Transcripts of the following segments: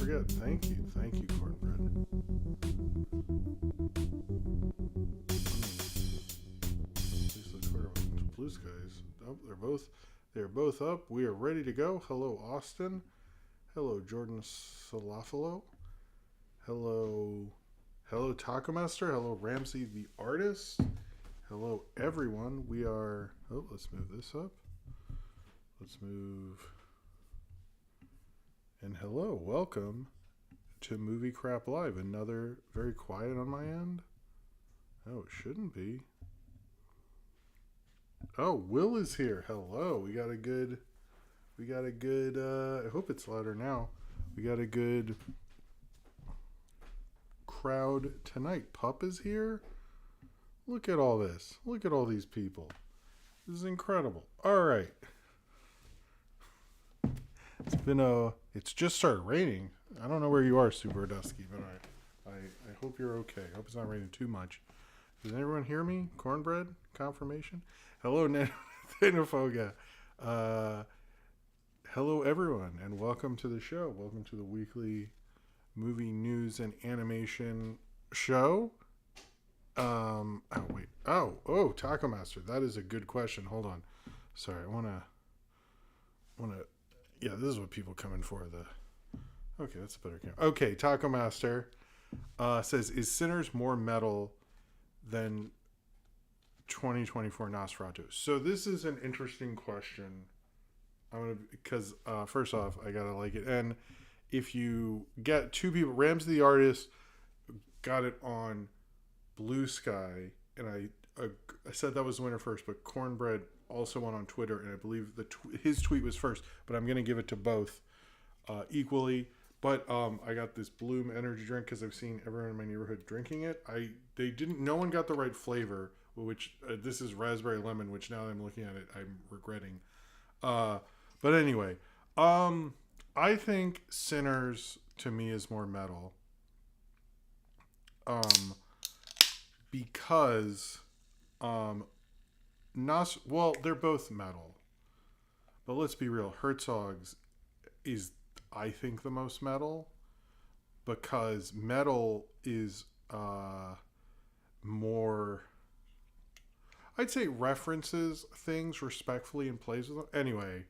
forget. Thank you, Cornbread. Blue skies. Oh, they're both up. We are ready to go. Hello, Austin. Hello, Jordan Salafalo. Hello, Taco Master. Hello, Ramsey the artist. Hello, everyone. We are. Oh, let's move this up. Let's move. And hello, welcome to Movie Crap Live. Another very quiet on my end. Oh, it shouldn't be. Oh, Will is here. Hello. We got a good, I hope it's louder now. We got a good crowd tonight. Pup is here. Look at all this. Look at all these people. This is incredible. All right. It's just started raining. I don't know where you are, Super Dusky, but I hope you're okay. I hope it's not raining too much. Does everyone hear me? Cornbread? Confirmation? Hello, Thanofoga. Hello, everyone, and welcome to the show. Welcome to the weekly movie news and animation show. Oh, Taco Master. That is a good question. Hold on. Sorry, I want to. Yeah, this is what people come in for. Okay, that's a better camera. Okay, Taco Master says, "Is Sinners more metal than 2024 Nosferatu?" So this is an interesting question. Because first off, I gotta like it, and if you get two people, Ramsey the artist got it on Blue Sky, and I said that was the winner first, but Cornbread also won on Twitter, and I believe his tweet was first, but I'm gonna give it to both equally. But I got this Bloom energy drink because I've seen everyone in my neighborhood drinking it. No one got the right flavor, which this is raspberry lemon, which now that I'm looking at it, I'm regretting. But anyway, I think Sinners to me is more metal. Because they're both metal. But let's be real, Herzog's is, I think, the most metal, because metal is more, I'd say, references things respectfully and plays with them. Anyway,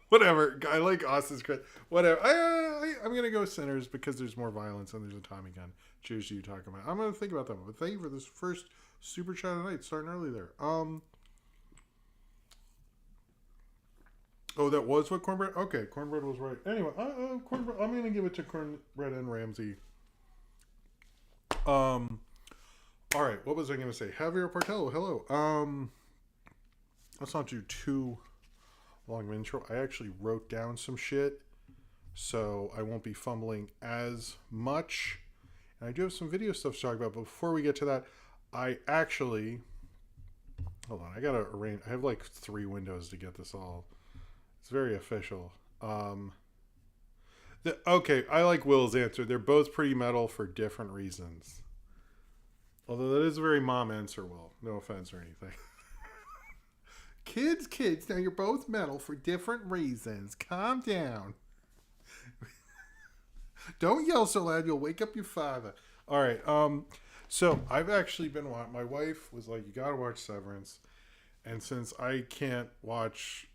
whatever. I like Austin's credit. Whatever. I'm gonna go Sinners because there's more violence and there's a Tommy gun. Cheers to you talking about. I'm gonna think about that one. But thank you for this first super chat of the night, starting early there. Oh, that was what Cornbread. Okay, Cornbread was right. Anyway, Cornbread. I'm gonna give it to Cornbread and Ramsey. All right. What was I gonna say? Javier Portello. Hello. Let's not do too long of an intro. I actually wrote down some shit, so I won't be fumbling as much. And I do have some video stuff to talk about. But before we get to that, I actually, hold on. I gotta arrange. I have like 3 windows to get this all. It's very official. Okay, I like Will's answer. They're both pretty metal for different reasons. Although that is a very mom answer, Will. No offense or anything. Kids, now you're both metal for different reasons. Calm down. Don't yell so loud, you'll wake up your father. All right, so I've actually been watching, my wife was like, you gotta watch Severance. And since I can't watch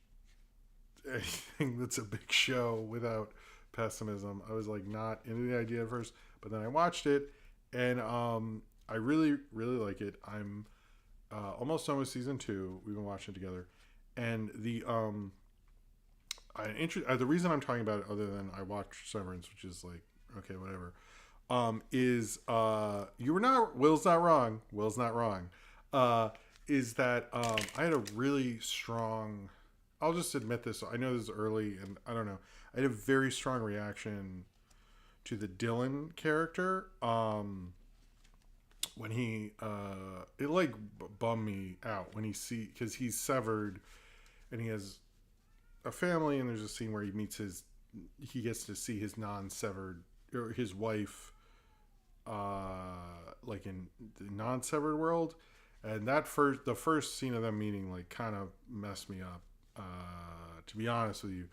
anything that's a big show without pessimism, I was like not into the idea at first, but then I watched it, and I really, really like it. I'm almost done with season 2. We've been watching it together, and the reason I'm talking about it, other than I watched Severance, which is like, okay, whatever, is Will's not wrong. Is that I had a really strong, I'll just admit this, I know this is early and I don't know, I had a very strong reaction to the Dylan character. When he it like bummed me out when because he's severed and he has a family, and there's a scene where he gets to see his non-severed, or his wife, like in the non-severed world, and the first scene of them meeting like kind of messed me up to be honest with you,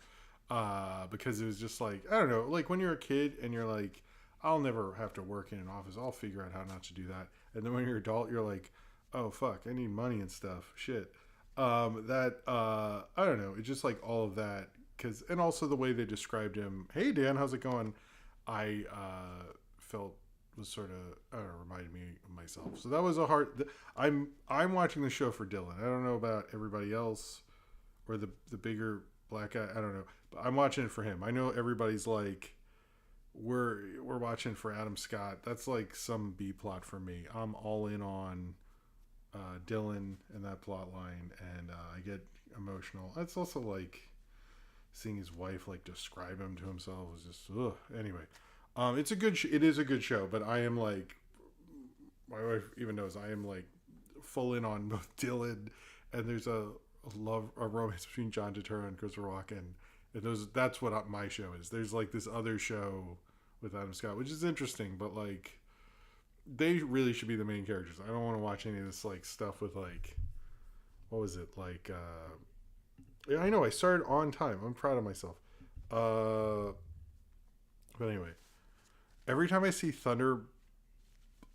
because it was just like, I don't know, like when you're a kid and you're like, I'll never have to work in an office. I'll figure out how not to do that. And then when you're an adult, you're like, oh fuck, I need money and stuff. Shit. I don't know. It's just like all of that. And also the way they described him. Hey Dan, how's it going? I felt was sort of, I don't know, reminded me of myself. So that was a hard. I'm watching the show for Dylan. I don't know about everybody else or the bigger black guy. I don't know, but I'm watching it for him. I know everybody's like, we're watching for Adam Scott. That's like some B plot for me. I'm all in on Dylan and that plot line, and I get emotional. It's also like seeing his wife like describe him to himself was just ugh. Anyway, it's a good. It is a good show, but I am like, my wife even knows I am like full in on both Dylan, and there's a romance between John Turturro and Christopher Rock, and that's what my show is. There's like this other show with Adam Scott, which is interesting, but like they really should be the main characters. I don't want to watch any of this like stuff with like, what was it like? Yeah, I know I started on time. I'm proud of myself. But anyway, every time I see thunder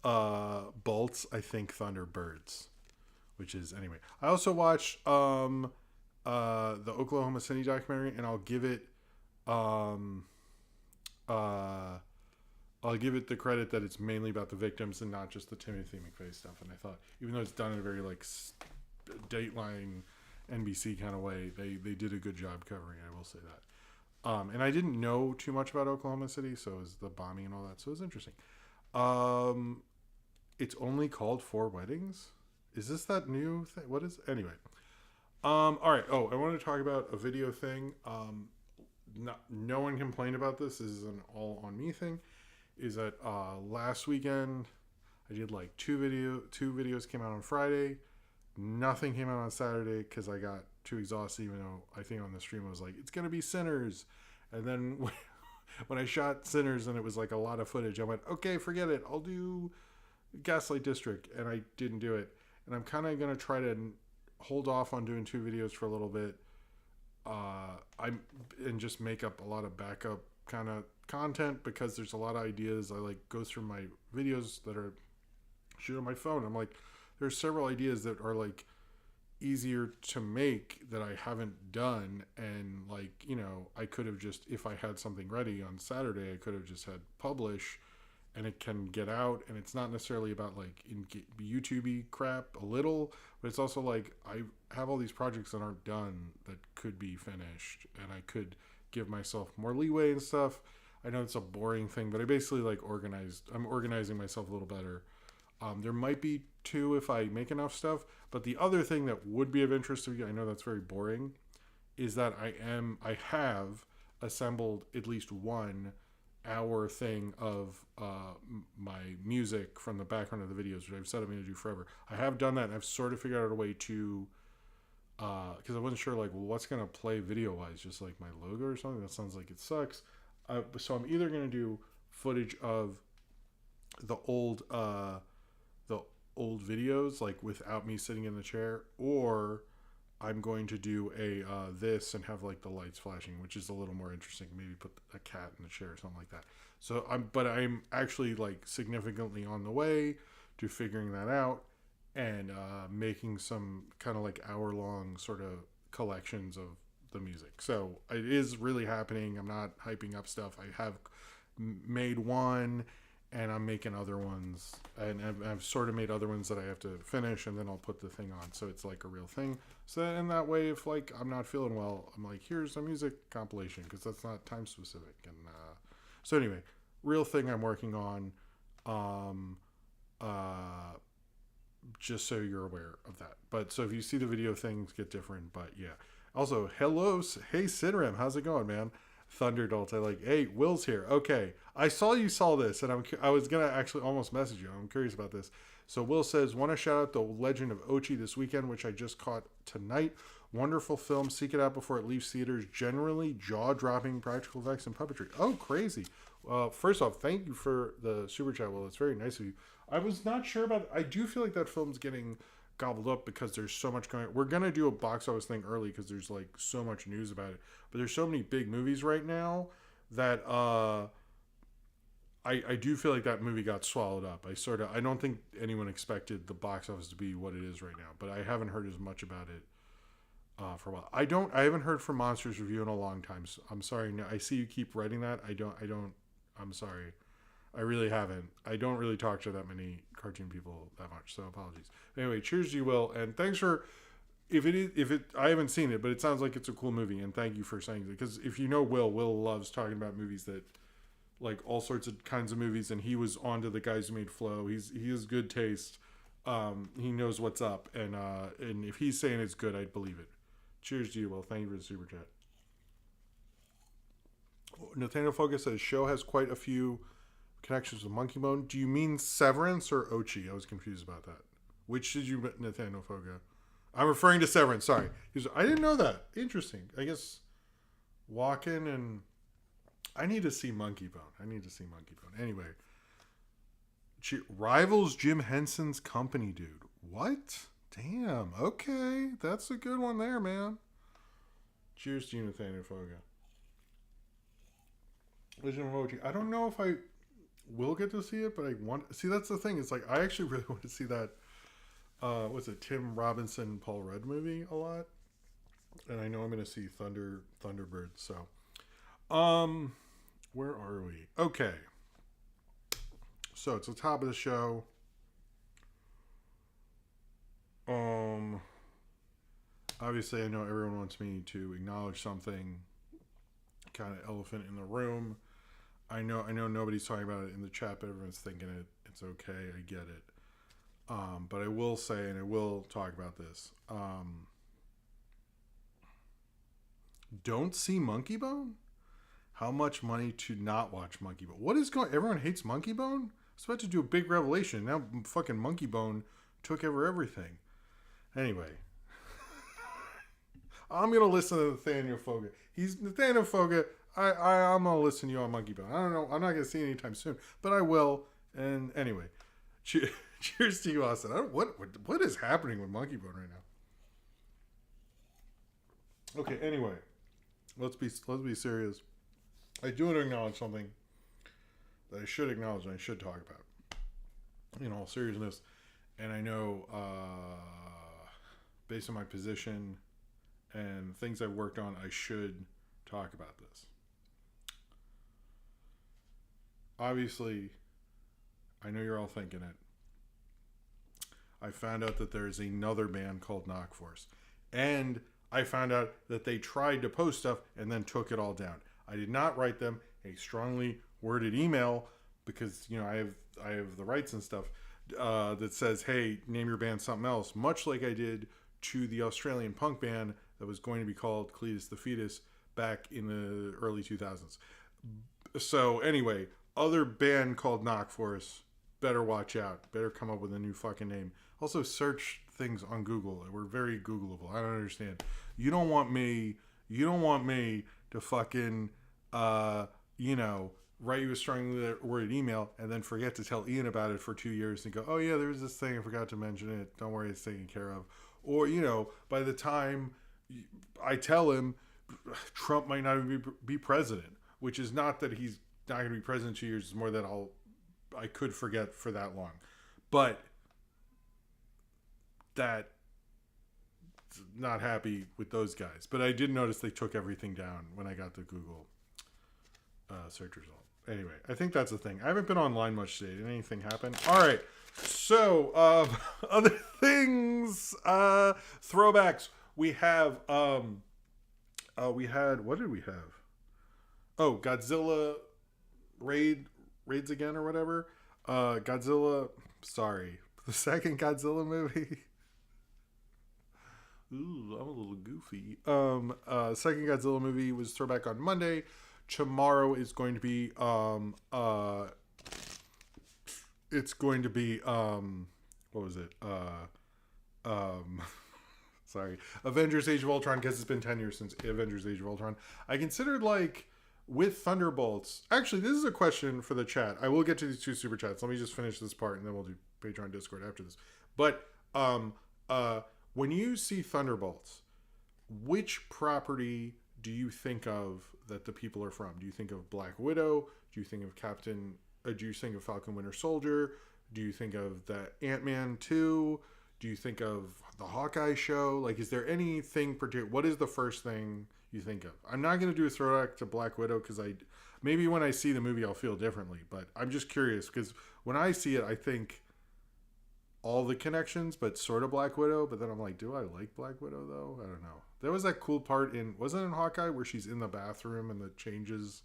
bolts, I think Thunderbirds, which is anyway. I also watched the Oklahoma City documentary, and I'll give it the credit that it's mainly about the victims and not just the Timothy McVeigh stuff. And I thought, even though it's done in a very like Dateline NBC kind of way, they did a good job covering it. I will say that. And I didn't know too much about Oklahoma City, so it was the bombing and all that. So it was interesting. It's only called 4 Weddings. Is this that new thing? What is anyway? All right. Oh, I want to talk about a video thing. No one complained about this. This is an all on me thing. Is that last weekend I did like two videos came out on Friday. Nothing came out on Saturday because I got too exhausted, even though I think on the stream I was like, it's gonna be Sinners. And then when I shot Sinners and it was like a lot of footage, I went, okay, forget it, I'll do Gaslight District, and I didn't do it. And I'm kind of gonna try to hold off on doing 2 videos for a little bit. And just make up a lot of backup kind of content, because there's a lot of ideas. I like go through my videos that are shoot on my phone. I'm like, there's several ideas that are like easier to make that I haven't done, and like, you know, I could have just, if I had something ready on Saturday, I could have just had publish, and it can get out. And it's not necessarily about like in YouTube-y crap a little, but it's also like I have all these projects that aren't done that could be finished, and I could give myself more leeway and stuff. I know it's a boring thing, but I basically like I'm organizing myself a little better. There might be 2 if I make enough stuff, but the other thing that would be of interest to you, I know that's very boring, is that I have assembled at least 1 hour thing of my music from the background of the videos, which I've said I'm going to do forever. I have done that, and I've sort of figured out a way to, because I wasn't sure like, well, what's going to play video wise, just like my logo or something. That sounds like it sucks. So I'm either going to do footage of the old videos, like without me sitting in the chair, or I'm going to do a this and have like the lights flashing, which is a little more interesting. Maybe put a cat in the chair or something like that. So I'm actually like significantly on the way to figuring that out, and making some kind of like hour-long sort of collections of the music. So it is really happening. I'm not hyping up stuff. I have made one, and I'm making other ones, and I've sort of made other ones that I have to finish, and then I'll put the thing on, so it's like a real thing. So in that way, if like I'm not feeling well, I'm like, here's a music compilation, because that's not time specific. And so anyway, real thing I'm working on, just so you're aware of that. But so if you see the video, things get different. But yeah. Also, hey Sinram, how's it going, man? Thunderdolt, I like, hey, Will's here. Okay, I saw you saw this, and I was gonna actually almost message you. I'm curious about this. So Will says, want to shout out The Legend of Ochi this weekend, which I just caught tonight. Wonderful film. Seek it out before it leaves theaters. Generally jaw-dropping practical effects and puppetry. Oh, crazy. First off, thank you for the super chat, Will. It's very nice of you. I was not sure about it. I do feel like that film's getting gobbled up because there's so much going. We're gonna do a box office thing early because there's like so much news about it. But there's so many big movies right now that I do feel like that movie got swallowed up. I don't think anyone expected the box office to be what it is right now. But I haven't heard as much about it for a while. I haven't heard from Monsters Review in a long time. So I'm sorry. No, I see you keep writing that. I'm sorry. I really haven't. I don't really talk to that many cartoon people that much, so apologies. Anyway, cheers to you, Will, and thanks for. I haven't seen it, but it sounds like it's a cool movie, and thank you for saying it. Because if you know Will loves talking about movies that, like all sorts of kinds of movies, and he was on to the guys who made Flow. He has good taste. He knows what's up, and if he's saying it's good, I'd believe it. Cheers to you, Will. Thank you for the super chat. Nathaniel Focus says show has quite a few connections with Monkey Bone. Do you mean Severance or Ochi? I was confused about that. Which did you, Nathaniel Foga? I'm referring to Severance. Sorry. I didn't know that. Interesting. I guess Walken and I need to see Monkey Bone. Anyway, rivals Jim Henson's company, dude. What? Damn. Okay, that's a good one there, man. Cheers to you, Nathaniel Foga. Legend of Ochi. I don't know if I will get to see it, but I want. See, that's the thing. It's like I actually really want to see that. What's it? Tim Robinson, Paul Rudd movie a lot, and I know I'm going to see Thunderbird. So, where are we? Okay. So it's the top of the show. Obviously, I know everyone wants me to acknowledge something. Kind of elephant in the room. I know nobody's talking about it in the chat, but everyone's thinking it. It's okay. I get it. But I will say, and I will talk about this. Don't see Monkey Bone? How much money to not watch Monkey Bone? What is going? Everyone hates Monkey Bone? I was about to do a big revelation. Now fucking Monkey Bone took over everything. Anyway. I'm going to listen to Nathaniel Foga. He's Nathaniel Foga. I'm going to listen to you on Monkey Bone. I don't know. I'm not going to see it anytime soon, but I will. And anyway, cheers to you, Austin. What is happening with Monkey Bone right now? Okay. Anyway, let's be serious. I do want to acknowledge something that I should acknowledge and I should talk about in all seriousness. And I know, based on my position and things I've worked on, I should talk about this. Obviously, I know you're all thinking it. I found out that there's another band called Knock Force. And I found out that they tried to post stuff and then took it all down. I did not write them a strongly worded email because, I have the rights and stuff that says, hey, name your band something else, much like I did to the Australian punk band that was going to be called Cletus the Fetus back in the early 2000s. So anyway, other band called Knock Force, better watch out. Better come up with a new fucking name. Also search things on Google. We're very Googleable. I don't understand. You don't want me to fucking, write you a strongly worded email and then forget to tell Ian about it for 2 years and go, oh yeah, there's this thing, I forgot to mention it. Don't worry, it's taken care of. Or, by the time I tell him, Trump might not even be president, which is not that he's not going to be president 2 years. It's more that I could forget for that long. But that not happy with those guys. But I did notice they took everything down when I got the Google search result. Anyway, I think that's the thing. I haven't been online much today. Did anything happen? All right. So, other things, throwbacks. We have, what did we have? Oh, Godzilla raids again or whatever. The second Godzilla movie. Ooh, I'm a little goofy. Second Godzilla movie was throwback on Monday. Tomorrow is going to be, it's going to be, what was it? Sorry. Avengers Age of Ultron, because it's been 10 years since Avengers Age of Ultron. I considered, with Thunderbolts. Actually, this is a question for the chat. I will get to these two super chats. Let me just finish this part, and then we'll do Patreon Discord after this. But, When you see Thunderbolts, which property do you think of that the people are from? Do you think of Black Widow? Do you think of do you think of Falcon Winter Soldier? Do you think of the Ant-Man 2? Do you think of the Hawkeye show? Like, is there anything particular? What is the first thing you think of? I'm not going to do a throwback to Black Widow because maybe when I see the movie I'll feel differently. But I'm just curious because when I see it, I think all the connections, but sort of Black Widow. But then I'm like, do I like Black Widow though? I don't know. There was that cool part wasn't it in Hawkeye where she's in the bathroom and the changes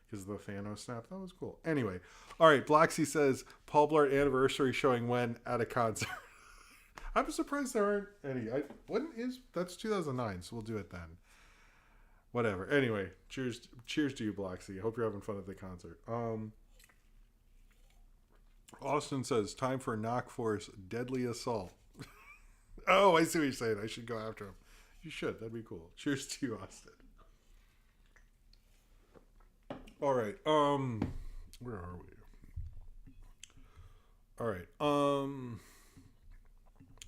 because of the Thanos snap? That was cool. Anyway, all right. Blacksy says Paul Blart anniversary showing when at a concert. I'm surprised there aren't any. That's 2009, so we'll do it then. Whatever. Anyway, cheers to you, Blacksy. Hope you're having fun at the concert. Austin says time for Knock Force Deadly Assault. Oh, I see what you're saying. I should go after him. You should. That'd be cool. Cheers to you, Austin. All right. Where are we? All right.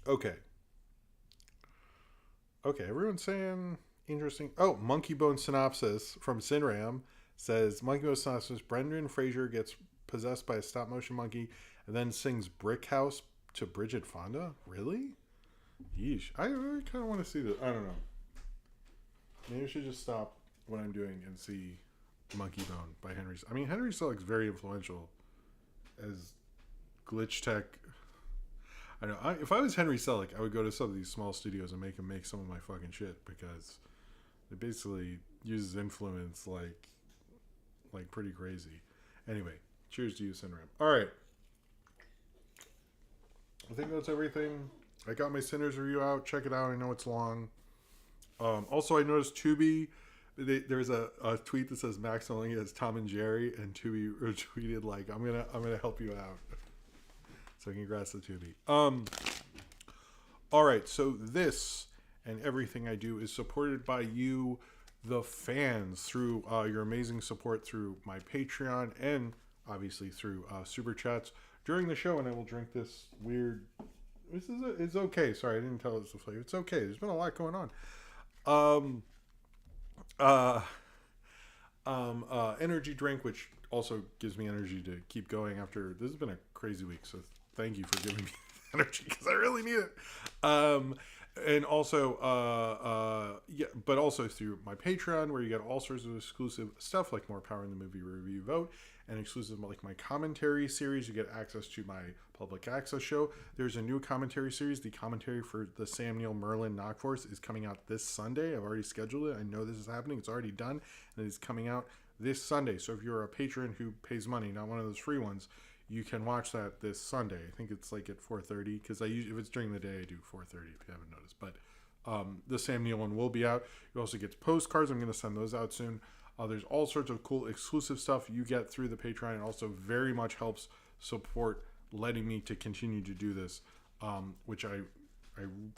Okay. Everyone's saying interesting. Oh, Monkey Bone Synopsis from Sinram says Monkey Bone Synopsis. Brendan Fraser gets possessed by a stop motion monkey and then sings Brick House to Bridget Fonda. Really? Yeesh. I really kind of want to see this. I don't know. Maybe I should just stop what I'm doing and see Monkey Bone by Henry. I mean, Henry Selick's very influential as glitch tech. I know. If I was Henry Selick, I would go to some of these small studios and make him make some of my fucking shit because it basically uses influence like pretty crazy. Anyway, cheers to you, Sinram. All right. I think that's everything. I got my Sinners review out. Check it out. I know it's long. Also, I noticed Tubi. There's a tweet that says Max only has Tom and Jerry, and Tubi retweeted like, "I'm gonna help you out." So congrats to Tubi. All right. So this and everything I do is supported by you, the fans, through your amazing support through my Patreon and obviously through super chats during the show. And I will drink this weird. It's okay. Sorry, I didn't tell it's the flavor. It's okay. There's been a lot going on. Energy drink, which also gives me energy to keep going after this has been a crazy week. So thank you for giving me energy because I really need it. And also, but also through my Patreon, where you get all sorts of exclusive stuff like more Power in the Movie Review Vote and exclusive like my commentary series. You get access to my public access show. There's a new commentary series. The commentary for the Sam Neill Merlin Knock Force is coming out this Sunday. I've already scheduled it. I know this is happening. It's already done, and it's coming out this Sunday. So if you're a patron who pays money, not one of those free ones, you can watch that this Sunday. I think it's like at 4:30 because if it's during the day, I do 4:30 if you haven't noticed. But the Sam Neill one will be out. You also get postcards. I'm going to send those out soon. There's all sorts of cool exclusive stuff you get through the Patreon. It also very much helps support letting me to continue to do this, which I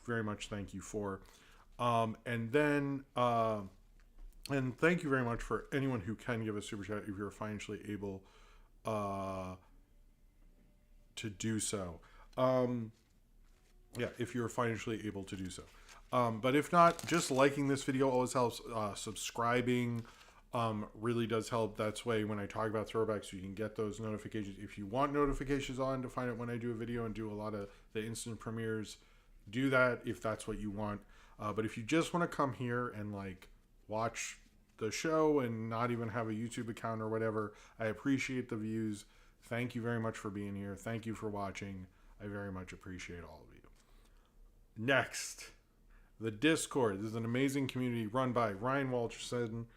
very much thank you for. And thank you very much for anyone who can give a super chat if you're financially able to do so. If you're financially able to do so. But if not, just liking this video always helps. Subscribing really does help. That's way when I talk about throwbacks, you can get those notifications. If you want notifications on to find out when I do a video and do a lot of the instant premieres, do that if that's what you want. But if you just want to come here and like watch the show and not even have a YouTube account or whatever, I appreciate the views. Thank you very much for being here. Thank you for watching. I very much appreciate all of you. Next, the Discord. This is an amazing community run by Ryan Walterson,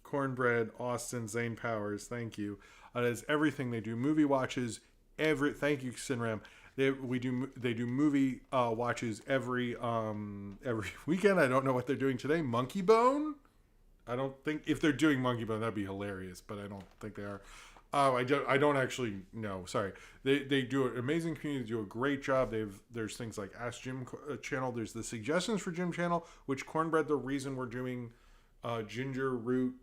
Cornbread, Austin, Zane Powers. Thank you. It is everything they do. Movie watches. Thank you, Sinram. They do movie watches every weekend. I don't know what they're doing today. Monkey Bone. I don't think if they're doing Monkey Bone, that'd be hilarious, but I don't think they are. I don't actually know. Sorry. They do an amazing community. They do a great job. There's things like Ask Jim channel. There's the Suggestions for Jim channel, which Cornbread, the reason we're doing ginger root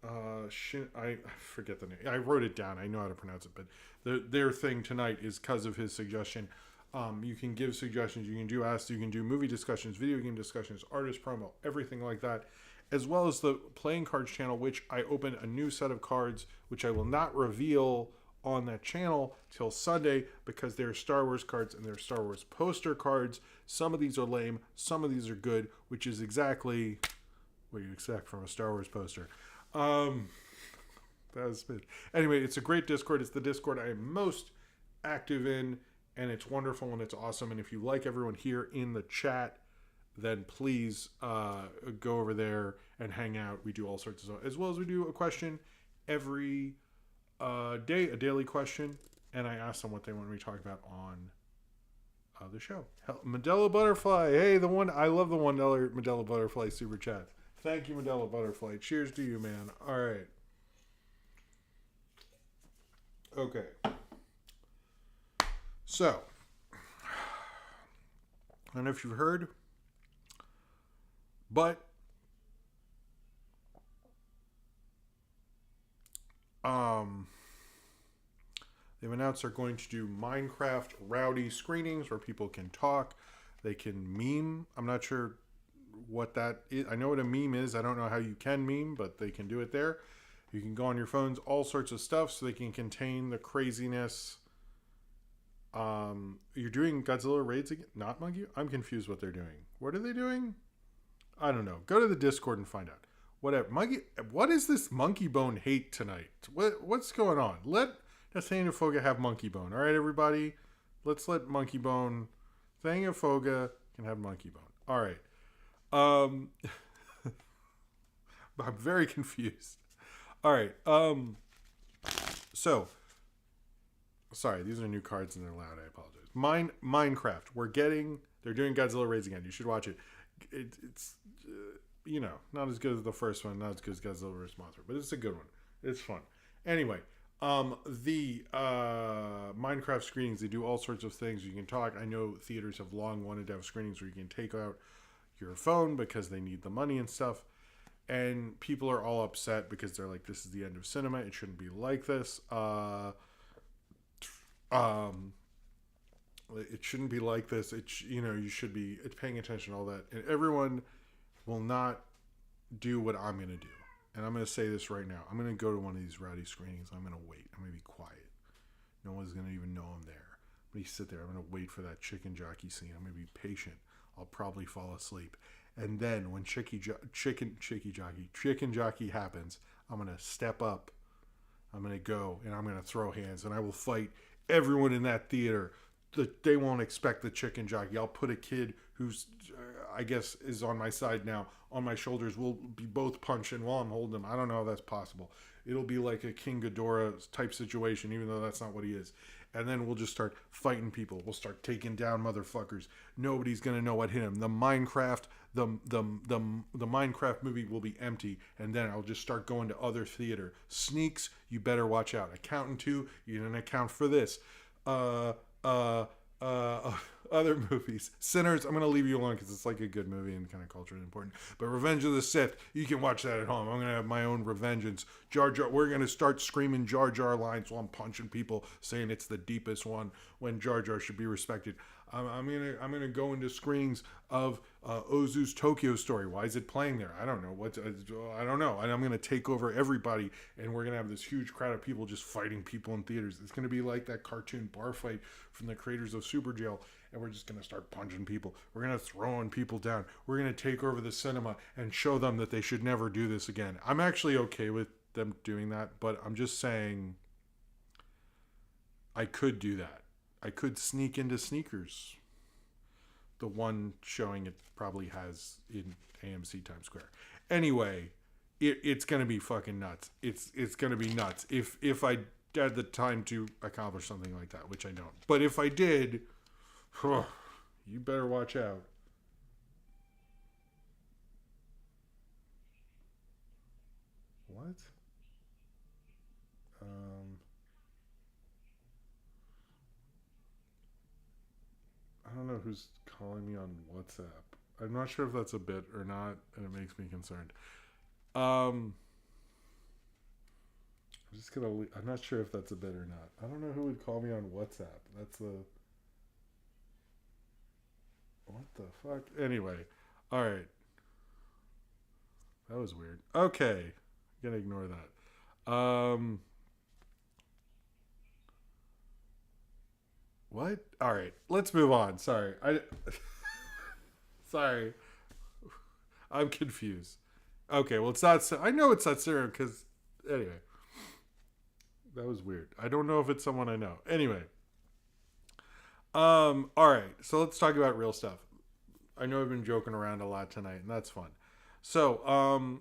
I forget the name. I wrote it down. I know how to pronounce it, but their thing tonight is because of his suggestion. You can give suggestions. You can do asks. You can do movie discussions, video game discussions, artist promo, everything like that. As well as the playing cards channel, which I open a new set of cards, which I will not reveal on that channel till Sunday because they're Star Wars cards and they're Star Wars poster cards. Some of these are lame. Some of these are good, which is exactly what you expect from a Star Wars poster. Anyway, it's a great Discord. It's the Discord I am most active in, and it's wonderful and it's awesome. And if you like everyone here in the chat, then please go over there and hang out. We do all sorts of stuff, as well as we do a question every day, a daily question, and I ask them what they want me to talk about on the show. Modelo Butterfly, hey, I love the $1 Modelo Butterfly super chat. Thank you, Modelo Butterfly. Cheers to you, man. All right. Okay. So, I don't know if you've heard, but they've announced they're going to do Minecraft rowdy screenings where people can talk. They can meme. I'm not sure what that is. I know what a meme is. I don't know how you can meme, but they can do it there. You can go on your phones, all sorts of stuff, so they can contain the craziness. You're doing Godzilla raids again? Not Monkey? I'm confused what they're doing. What are they doing? I don't know. Go to the Discord and find out. Whatever. Monkey. What is this Monkey Bone hate tonight? What's going on? Let Nathaniel have Monkey Bone. All right, everybody. Let's let Monkey Bone. Nathaniel can have Monkey Bone. All right. I'm very confused. All right. So, sorry, these are new cards and they're loud. I apologize. Minecraft. They're doing Godzilla raids again. You should watch it. It's not as good as the first one, not as good as Godzilla vs. Mothra, but it's a good one. It's fun. Anyway, the Minecraft screenings, they do all sorts of things. You can talk. I know theaters have long wanted to have screenings where you can take out your phone because they need the money and stuff. And people are all upset because they're like, this is the end of cinema. It shouldn't be like this. It shouldn't be like this. You should be paying attention to all that. And everyone will not do what I'm going to do. And I'm going to say this right now. I'm going to go to one of these rowdy screenings. I'm going to wait. I'm going to be quiet. No one's going to even know I'm there. I'm going to sit there. I'm going to wait for that chicken jockey scene. I'm going to be patient. I'll probably fall asleep. And then when chicken jockey happens, I'm going to step up. I'm going to go and I'm going to throw hands. And I will fight everyone in that theater. They won't expect the chicken jockey. I'll put a kid who's, I guess, is on my side now, on my shoulders. We'll be both punching while I'm holding him. I don't know how that's possible. It'll be like a King Ghidorah type situation, even though that's not what he is. And then we'll just start fighting people. We'll start taking down motherfuckers. Nobody's gonna know what hit him. The Minecraft movie will be empty, and then I'll just start going to other theater. Sneaks, you better watch out. Accountant 2, you didn't account for this. Other movies. Sinners, I'm going to leave you alone because it's like a good movie and kind of culturally important. But Revenge of the Sith, you can watch that at home. I'm going to have my own revengeance. Jar Jar, we're going to start screaming Jar Jar lines while I'm punching people, saying it's the deepest one when Jar Jar should be respected. I'm gonna go into screenings of Ozu's Tokyo Story. Why is it playing there? I don't know. I don't know. And I'm gonna take over everybody, and we're gonna have this huge crowd of people just fighting people in theaters. It's gonna be like that cartoon bar fight from the creators of Super Jail, and we're just gonna start punching people. We're gonna throw people down. We're gonna take over the cinema and show them that they should never do this again. I'm actually okay with them doing that, but I'm just saying I could do that. I could sneak into Sneakers. The one showing it probably has in AMC Times Square. Anyway, it's going to be fucking nuts. It's going to be nuts. If I had the time to accomplish something like that, which I don't. But if I did, you better watch out. What? I don't know who's calling me on WhatsApp. I'm not sure if that's a bit or not, and it makes me concerned. I'm just gonna. I'm not sure if that's a bit or not. I don't know who would call me on WhatsApp. That's the. the fuck? Anyway, all right. That was weird. Okay, gonna ignore that. What? All right, let's move on. Sorry, sorry, I'm confused. Okay, well it's not. I know it's not Sarah because anyway, that was weird. I don't know if it's someone I know. Anyway, all right. So let's talk about real stuff. I know I've been joking around a lot tonight, and that's fun. So, oh,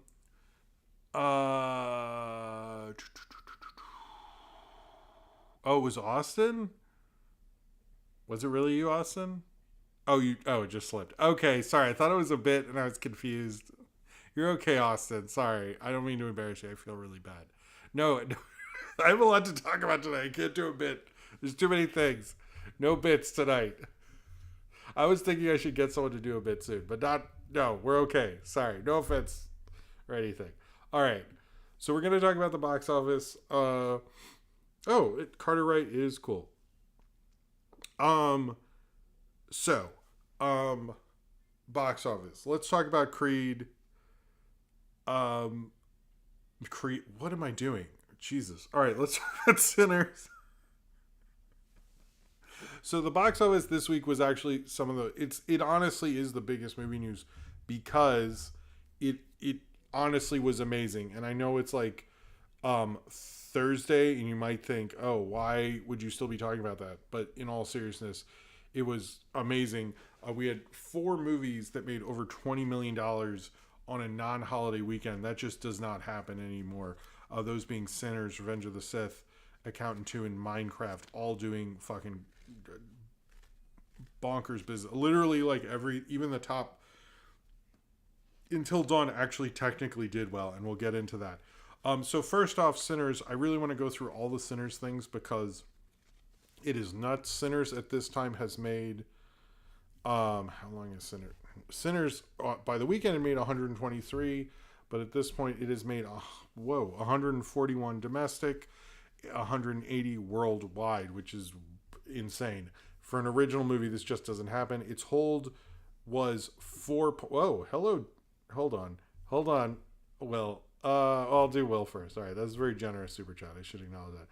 it was Austin? Was it really you, Austin? Oh, you. Oh, it just slipped. Okay, sorry. I thought it was a bit, and I was confused. You're okay, Austin. Sorry, I don't mean to embarrass you. I feel really bad. No, I have a lot to talk about tonight. I can't do a bit. There's too many things. No bits tonight. I was thinking I should get someone to do a bit soon, but not. No, we're okay. Sorry, no offense or anything. All right, so we're gonna talk about the box office. Carter is cool. So, box office. Let's talk about Creed. Creed. What am I doing? Jesus. All right, let's talk about Sinners. So the box office this week was actually some of the. It honestly is the biggest movie news because it honestly was amazing, and I know it's like Thursday, and you might think, oh, why would you still be talking about that? But in all seriousness, it was amazing. We had 4 movies that made over $20 million on a non-holiday weekend. That just does not happen anymore. Those being Sinners, Revenge of the Sith, Accountant 2, and Minecraft, all doing fucking bonkers business. Literally, like even the top Until Dawn actually technically did well, and we'll get into that. So first off, Sinners, I really want to go through all the Sinners things because it is nuts. Sinners at this time has made, how long is Sinners? Sinners, by the weekend, it made 123, but at this point, it has made, 141 domestic, 180 worldwide, which is insane. For an original movie, this just doesn't happen. Its hold was 4, hello, hold on. Well, I'll do Will first. All right, that's a very generous super chat. I should acknowledge that.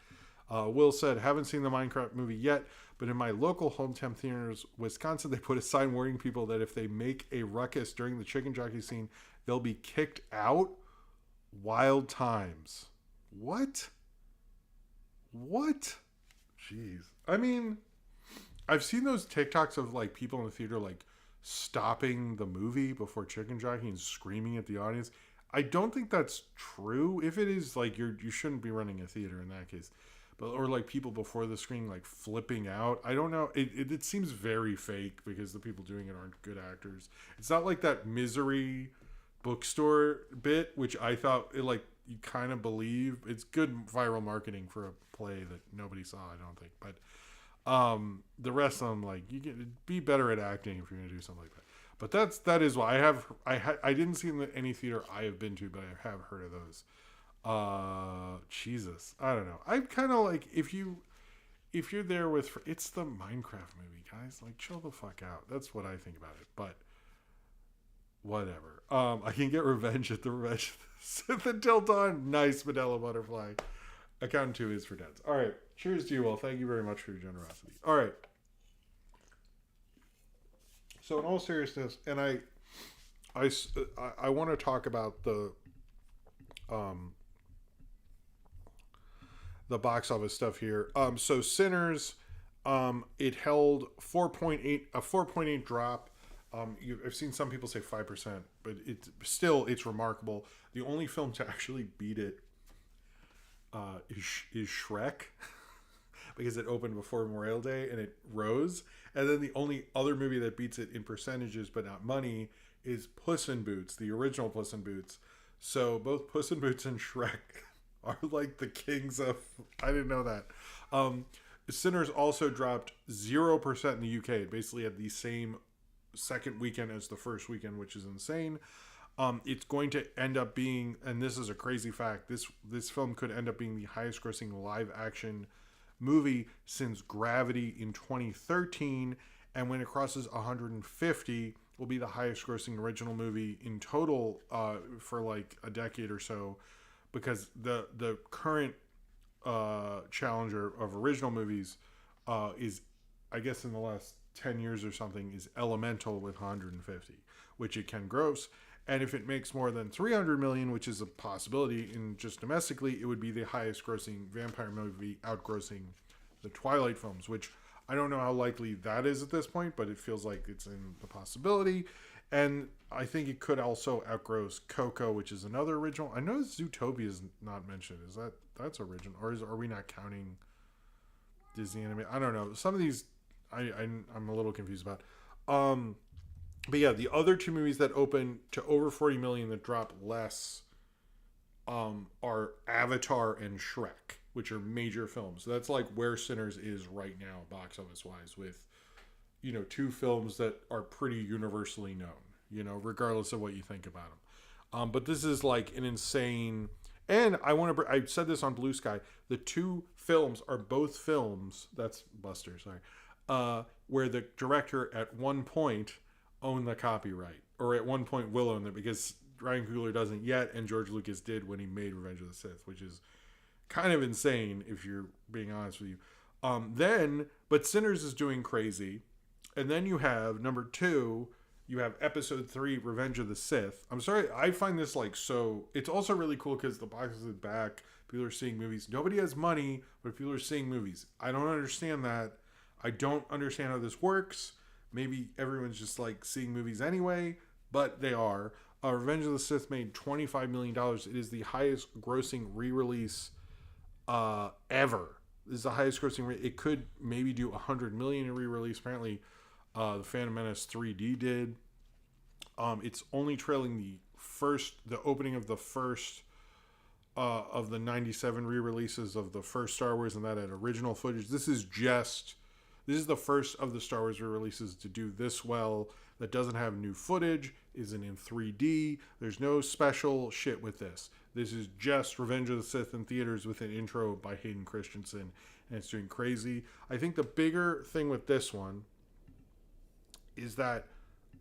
Will said, haven't seen the Minecraft movie yet, but in my local hometown theaters, Wisconsin, they put a sign warning people that if they make a ruckus during the chicken jockey scene, they'll be kicked out. Wild times. What? Jeez. I mean, I've seen those TikToks of like people in the theater like stopping the movie before chicken jockey and screaming at the audience. I don't think that's true. If it is, like, you shouldn't be running a theater in that case. But or like people before the screen like flipping out. I don't know. It seems very fake because the people doing it aren't good actors. It's not like that Misery bookstore bit, which I thought you kind of believe. It's good viral marketing for a play that nobody saw, I don't think. But the rest of them, like, you can be better at acting if you're gonna do something like that. But that is why I didn't see them in any theater I have been to, but I have heard of those. Jesus, I don't know. I'm kind of like, if you're there with, it's the Minecraft movie, guys. Like, chill the fuck out. That's what I think about it. But whatever. I can get revenge at the Revenge of the Sith Until Dawn. Nice, Manila Butterfly. Accountant 2 is for dads. All right. Cheers to you all. Thank you very much for your generosity. All right. So in all seriousness, and I want to talk about the box office stuff here. So Sinners, it held 4.8, a 4.8 drop. I've seen some people say 5%, but it's remarkable. The only film to actually beat it is Shrek, because it opened before Memorial Day and it rose. And then the only other movie that beats it in percentages but not money is Puss in Boots, the original Puss in Boots. So both Puss in Boots and Shrek are like the kings of... I didn't know that. Sinners also dropped 0% in the UK. It basically had the same second weekend as the first weekend, which is insane. It's going to end up being, and this is a crazy fact, this film could end up being the highest grossing live action movie since Gravity in 2013, and when it crosses 150, will be the highest grossing original movie in total for like a decade or so, because the current challenger of original movies is, I guess in the last 10 years or something, is Elemental with 150, which it can gross. And if it makes more than 300 million, which is a possibility in just domestically, it would be the highest grossing vampire movie, outgrossing the Twilight films, which I don't know how likely that is at this point, but it feels like it's in the possibility. And I think it could also outgross Coco, which is another original. I know Zootopia is not mentioned. That's original, or are we not counting Disney anime? I don't know. Some of these I'm a little confused about. But yeah, the other two movies that open to over 40 million that drop less are Avatar and Shrek, which are major films. So that's like where Sinners is right now, box office wise, with, you know, two films that are pretty universally known, you know, regardless of what you think about them. But this is like an insane, and I said this on Blue Sky, the two films are both films, that's Buster, sorry, where the director at one point owned the copyright, or at one point will own it, because Ryan Coogler doesn't yet, and George Lucas did when he made Revenge of the Sith, which is kind of insane if you're being honest with you. But Sinners is doing crazy, and then you have number 2, you have episode 3, Revenge of the Sith. I'm sorry, I find this like so. It's also really cool because the box is back. People are seeing movies. Nobody has money, but people are seeing movies. I don't understand that. I don't understand how this works. Maybe everyone's just like seeing movies anyway, but they are. Revenge of the Sith made $25 million. It is the highest grossing re-release ever. This is the highest grossing. It could maybe do 100 million in re-release. Apparently, the Phantom Menace 3D did. It's only trailing the opening of the first of the 97 re-releases of the first Star Wars, and that had original footage. This is the first of the Star Wars re-releases to do this well, that doesn't have new footage, isn't in 3D. There's no special shit with this. This is just Revenge of the Sith in theaters with an intro by Hayden Christensen, and it's doing crazy. I think the bigger thing with this one is that,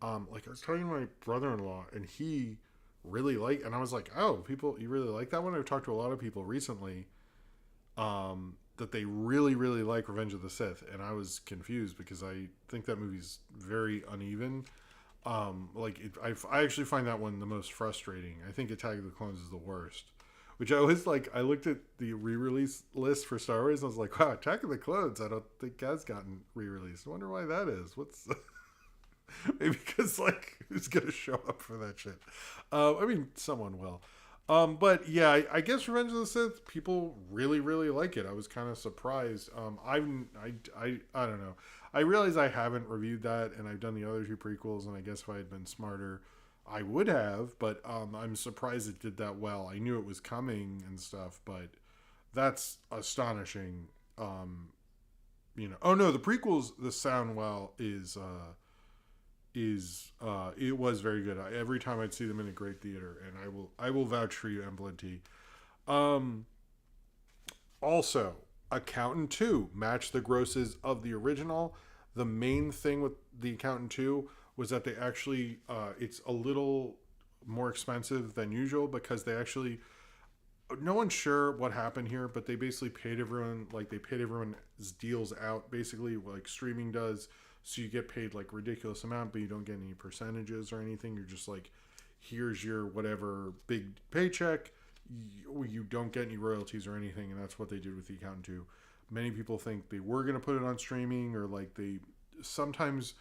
like I was talking to my brother-in-law, and he really liked, and I was like, oh, you really like that one? I've talked to a lot of people recently, that they really, really like Revenge of the Sith, and I was confused because I think that movie's very uneven. I actually find that one the most frustrating. I think Attack of the Clones is the worst. Which I was like, I looked at the re-release list for Star Wars, and I was like, wow, Attack of the Clones, I don't think has gotten re-released. I wonder why that is. Maybe because, like, who's gonna show up for that shit? I mean, someone will. But yeah, I guess Revenge of the Sith, people really, really like it. I was kind of surprised. I don't know. I realize I haven't reviewed that, and I've done the other two prequels, and I guess if I had been smarter, I would have. But I'm surprised it did that well. I knew it was coming and stuff, but that's astonishing. You know. Oh no, the prequels, the sound well is it was very good. Every time I'd see them in a great theater, and I will vouch for you, Emblem T. Also, Accountant 2 matched the grosses of the original. The main thing with the Accountant 2 was that they actually it's a little more expensive than usual, because they actually, no one's sure what happened here, but they basically paid everyone's deals out, basically, like streaming does. So you get paid like ridiculous amount, but you don't get any percentages or anything. You're just like, here's your whatever big paycheck. You don't get any royalties or anything, and that's what they did with The Accountant 2. Many people think they were going to put it on streaming, or like they sometimes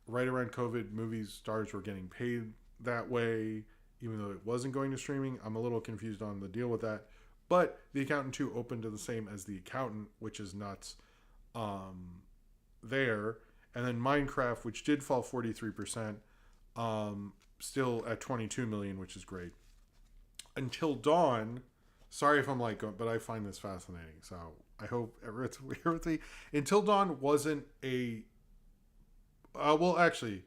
right around COVID, movie stars were getting paid that way, even though it wasn't going to streaming. I'm a little confused on the deal with that. But The Accountant 2 opened to the same as The Accountant, which is nuts there. And then Minecraft, which did fall 43%, still at 22 million, which is great. Until Dawn, sorry if I'm like, but I find this fascinating, so I hope it's here with me. Until Dawn wasn't a, well, actually,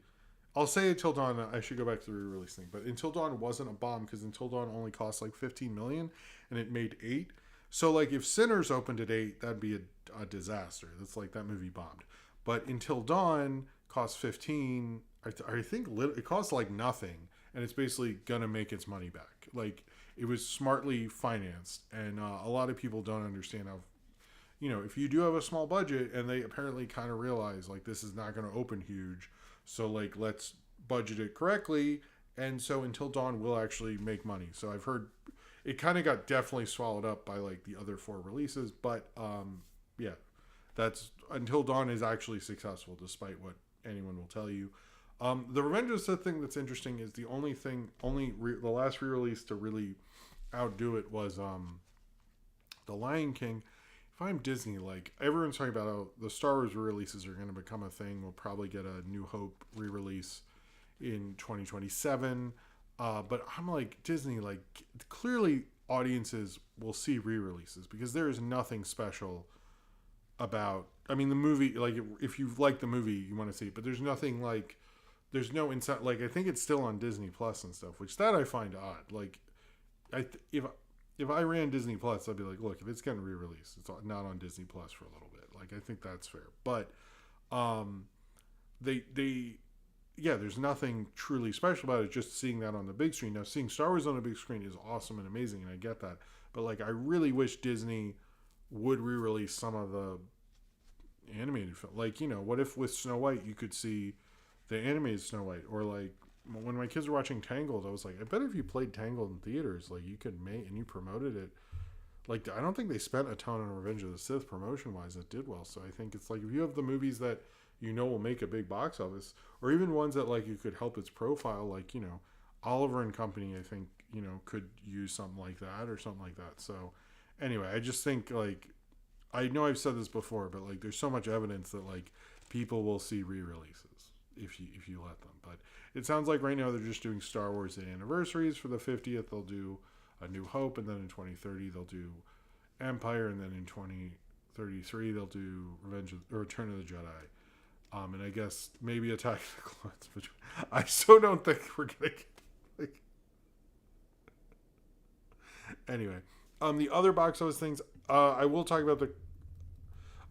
I'll say Until Dawn, I should go back to the re-release thing, but Until Dawn wasn't a bomb, because Until Dawn only cost like 15 million, and it made 8. So like if Sinners opened at 8, that'd be a disaster. That's like, that movie bombed. But Until Dawn costs 15. I think it costs like nothing, and it's basically gonna make its money back. Like, it was smartly financed, and a lot of people don't understand how, if you do have a small budget, and they apparently kind of realize like this is not going to open huge, so like let's budget it correctly, and so Until Dawn will actually make money. So I've heard it kind of got definitely swallowed up by like the other 4 releases, but yeah, that's Until Dawn is actually successful despite what anyone will tell you. The Revenge of the Sith thing that's interesting is the the last re-release to really outdo it was The Lion King. If I'm Disney, like, everyone's talking about how the Star Wars re-releases are going to become a thing. We'll probably get a New Hope re-release in 2027. But I'm like, Disney, like, clearly audiences will see re-releases because there is nothing special about, I mean, the movie, like, if you like the movie, you want to see it, but there's nothing like, there's no insight, like, I think it's still on Disney Plus and stuff, which that I find odd. Like, if I ran Disney Plus, I'd be like, look, if it's getting re-released, it's not on Disney Plus for a little bit. Like, I think that's fair. But there's nothing truly special about it. Just seeing that on the big screen. Now, seeing Star Wars on the big screen is awesome and amazing, and I get that. But like, I really wish Disney would re-release some of the animated film. Like, what if with Snow White you could see the animated Snow White, or like, when my kids were watching Tangled, I was like, I bet if you played Tangled in theaters, like, you could make, and you promoted it, like, I don't think they spent a ton on Revenge of the Sith promotion-wise that did well. So I think it's like, if you have the movies that will make a big box office, or even ones that, like, you could help its profile, like, Oliver and Company, I think, could use something like that or something like that. So anyway, I just think, like, I know I've said this before, but like, there's so much evidence that like people will see re-releases if you let them. But it sounds like right now they're just doing Star Wars at anniversaries. For the 50th, they'll do A New Hope, and then in 2030 they'll do Empire, and then in 2033 they'll do Return of the Jedi. And I guess maybe Attack of the Clones. But I still don't think we're gonna get, like. Anyway, the other box office things, I will talk about the.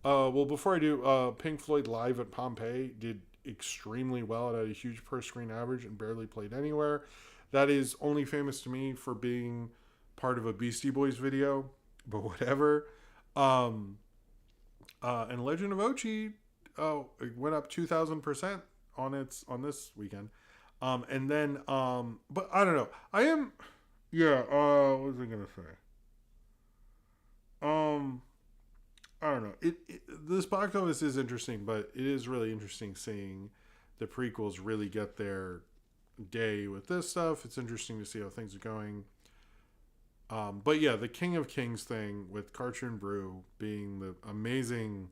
Well, before I do, Pink Floyd Live at Pompeii did extremely well. It had a huge per screen average and barely played anywhere. That is only famous to me for being part of a Beastie Boys video, but whatever. And Legend of Ochi it went up 2,000% on this weekend. And then but I don't know. What was I gonna say? I don't know. This box office is interesting, but it is really interesting seeing the prequels really get their day with this stuff. It's interesting to see how things are going. But yeah, the King of Kings thing with Cartoon Brew being the amazing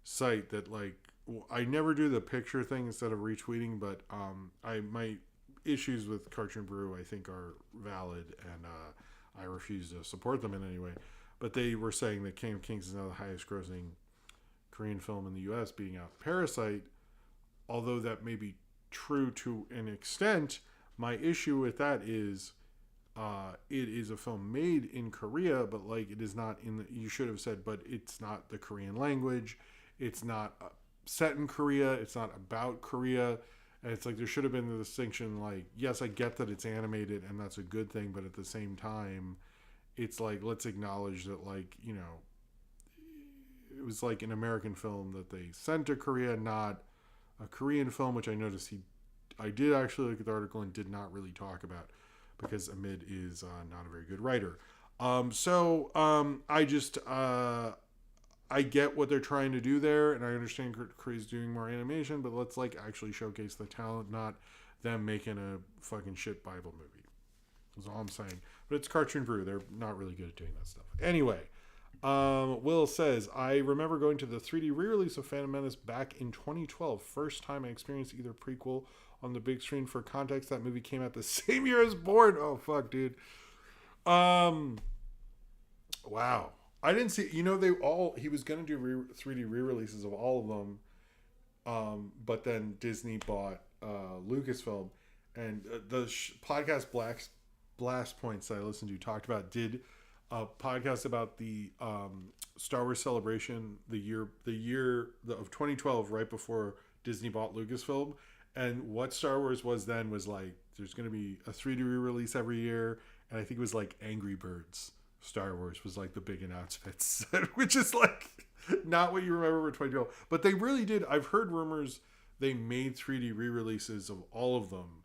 site that, like, I never do the picture thing instead of retweeting, but my issues with Cartoon Brew I think are valid, and I refuse to support them in any way. But they were saying that King of Kings is now the highest grossing Korean film in the U.S., beating out Parasite. Although that may be true to an extent, my issue with that is it is a film made in Korea, but like, it is not you should have said, but it's not the Korean language. It's not set in Korea. It's not about Korea. And it's like, there should have been the distinction, like, yes, I get that it's animated and that's a good thing, but at the same time, it's like, let's acknowledge that, like, it was like an American film that they sent to Korea, not a Korean film, which I noticed I did actually look at the article and did not really talk about, because Amid is not a very good writer. I get what they're trying to do there, and I understand Korea's doing more animation, but let's, like, actually showcase the talent, not them making a fucking shit Bible movie. That's all I'm saying. But it's Cartoon Brew. They're not really good at doing that stuff. Anyway, Will says, I remember going to the 3D re-release of Phantom Menace back in 2012. First time I experienced either prequel on the big screen. For context, that movie came out the same year as Bourne. Oh, fuck, dude. Wow. I didn't see, he was going to do 3D re-releases of all of them. But then Disney bought Lucasfilm, and the podcast Blast Points that I listened to talked about, did a podcast about the Star Wars Celebration, the year of 2012, right before Disney bought Lucasfilm. And what Star Wars was then was like, there's going to be a 3D re-release every year. And I think it was like Angry Birds Star Wars was like the big announcements, which is like not what you remember for 2012. But they really did. I've heard rumors they made 3D re-releases of all of them.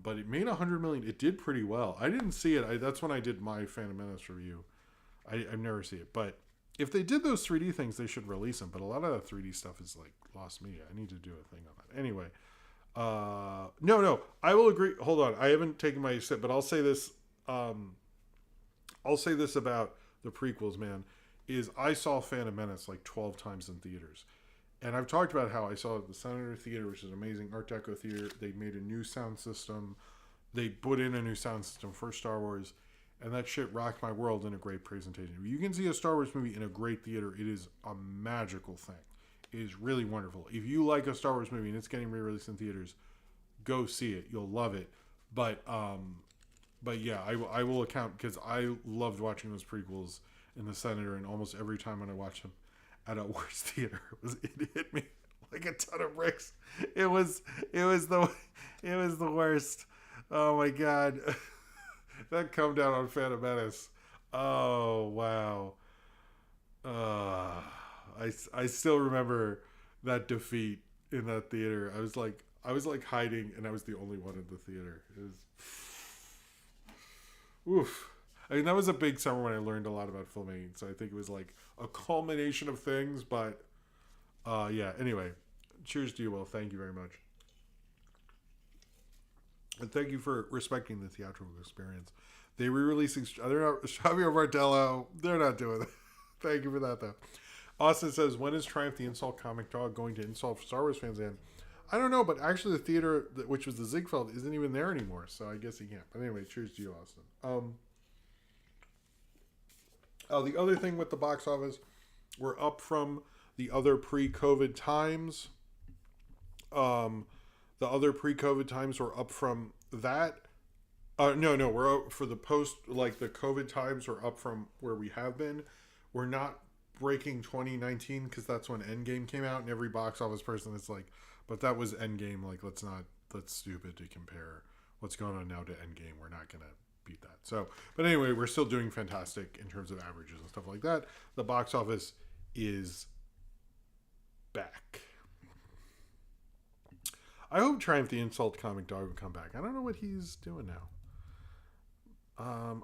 But it made 100 million. It did pretty well. I didn't see it. That's when I did my Phantom Menace review. I've never seen it. But if they did those 3D things, they should release them. But a lot of the 3D stuff is like lost media. I need to do a thing on that. Anyway. No. I will agree. Hold on. I haven't taken my sip, but I'll say this. I'll say this about the prequels, man. Is I saw Phantom Menace like 12 times in theaters. And I've talked about how I saw it at the Senator Theater, which is an amazing Art Deco theater. They made a new sound system. They put in a new sound system for Star Wars. And that shit rocked my world in a great presentation. If you can see a Star Wars movie in a great theater, it is a magical thing. It is really wonderful. If you like a Star Wars movie and it's getting re-released in theaters, go see it. You'll love it. But yeah, I will account because I loved watching those prequels in the Senator, and almost every time when I watch them at a worse theater, it hit me like a ton of bricks. It was the worst. Oh my god. That come down on Phantom Menace. Oh wow. I still remember that defeat in that theater. I was like hiding, and I was the only one in the theater. It was oof. I mean, that was a big summer when I learned a lot about filmmaking, so I think it was like a culmination of things, but yeah, anyway. Cheers to you, Will. Thank you very much. And thank you for respecting the theatrical experience. They re-releasing, they're not, Javier Martello, they're not doing that. Thank you for that, though. Austin says, when is Triumph the Insult Comic Dog going to insult Star Wars fans in? I don't know, but actually the theater, which was the Ziegfeld, isn't even there anymore, so I guess he can't. But anyway, cheers to you, Austin. The other thing with the box office, we're up from the other pre-COVID times. The other pre-COVID times were up from that. No, we're up for the post, like the COVID times are up from where we have been. We're not breaking 2019 because that's when Endgame came out, and every box office person is like, but that was Endgame. Like, that's stupid to compare what's going on now to Endgame. We're not going to beat that. So, but anyway, we're still doing fantastic in terms of averages and stuff like that. The box office is back. I hope Triumph the Insult Comic Dog will come back. I don't know what he's doing now.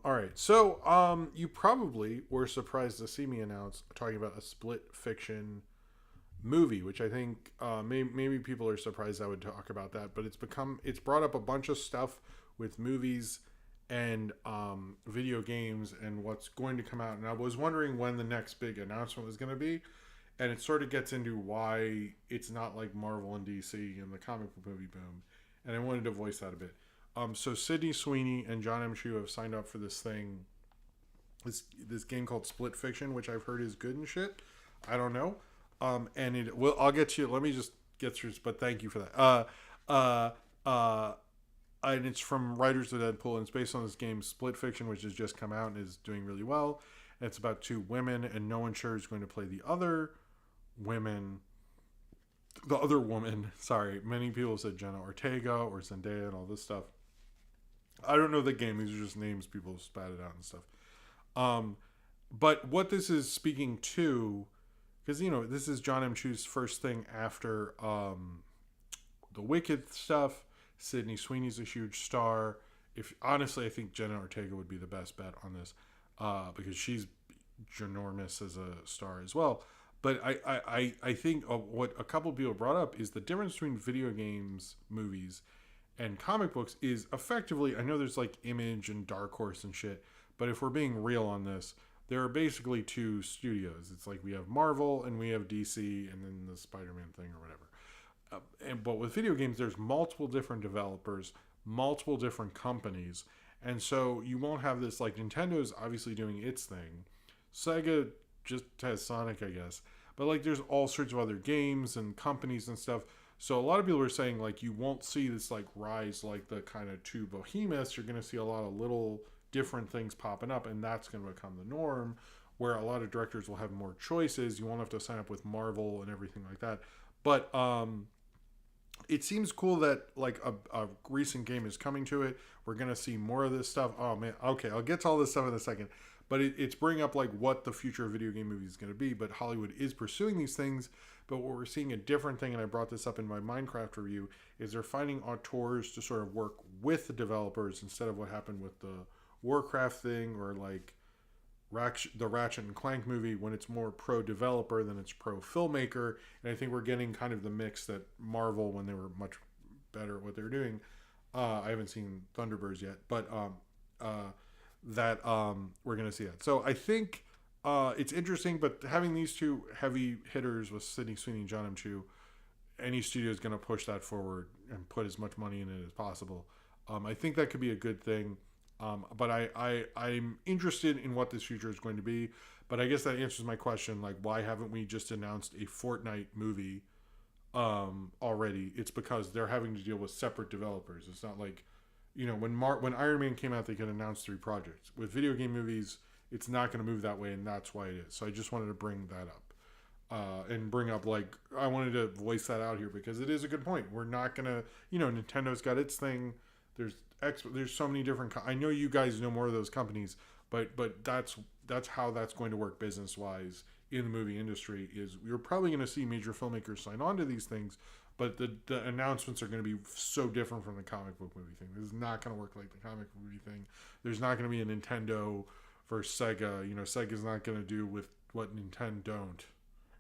All right. So, you probably were surprised to see me announce talking about a split fiction movie, which I think maybe people are surprised I would talk about that, but it's brought up a bunch of stuff with movies and video games and what's going to come out. And I was wondering when the next big announcement was going to be. And it sort of gets into why it's not like Marvel and DC and the comic book movie boom. And I wanted to voice that a bit. So Sydney Sweeney and John M. Chu have signed up for this thing, this game called Split Fiction, which I've heard is good and shit. I don't know. And I'll get to you. Let me just get through this, but thank you for that. And it's from writers of Deadpool, and it's based on this game Split Fiction, which has just come out and is doing really well. And it's about two women, and no one sure is going to play the other woman. Sorry, many people said Jenna Ortega or Zendaya and all this stuff. I don't know the game. These are just names people spatted out and stuff. But what this is speaking to, because, this is John M. Chu's first thing after the Wicked stuff. Sydney Sweeney's a huge star. Honestly, I think Jenna Ortega would be the best bet on this because she's ginormous as a star as well. But I think what a couple of people brought up is the difference between video games, movies, and comic books is effectively, I know there's like Image and Dark Horse and shit, but if we're being real on this, there are basically two studios. It's like we have Marvel and we have DC and then the Spider-Man thing or whatever. But with video games, there's multiple different developers, multiple different companies, and so you won't have this, like Nintendo's obviously doing its thing. Sega just has Sonic, I guess. But like there's all sorts of other games and companies and stuff. So a lot of people are saying like you won't see this like rise like the kind of two behemoths. You're going to see a lot of little different things popping up, and that's going to become the norm, where a lot of directors will have more choices. You won't have to sign up with Marvel and everything like that. But it seems cool that like a recent game is coming to it. We're gonna see more of this stuff. Oh man, okay, I'll get to all this stuff in a second. But it's bringing up like what the future of video game movies is going to be. But Hollywood is pursuing these things. But what we're seeing a different thing, and I brought this up in my Minecraft review, is they're finding auteurs to sort of work with the developers instead of what happened with the Warcraft thing or like the Ratchet and Clank movie when it's more pro developer than it's pro filmmaker. And I think we're getting kind of the mix that Marvel, when they were much better at what they were doing. I haven't seen Thunderbirds yet, but that we're going to see that. So I think it's interesting, but having these two heavy hitters with Sydney Sweeney and John M. Chu, any studio is going to push that forward and put as much money in it as possible. I think that could be a good thing. But I'm interested in what this future is going to be. But I guess that answers my question. Like, why haven't we just announced a Fortnite movie already? It's because they're having to deal with separate developers. It's not like, when Iron Man came out, they could announce 3 projects. With video game movies, it's not going to move that way, and that's why it is. So I just wanted to bring that up. And bring up, like, I wanted to voice that out here because it is a good point. We're not going to, Nintendo's got its thing. There's so many different. I know you guys know more of those companies, but that's how that's going to work business wise in the movie industry. Is you're probably going to see major filmmakers sign on to these things, but the announcements are going to be so different from the comic book movie thing. This is not going to work like the comic book movie thing. There's not going to be a Nintendo versus Sega. Sega's not going to do with what Nintendo don't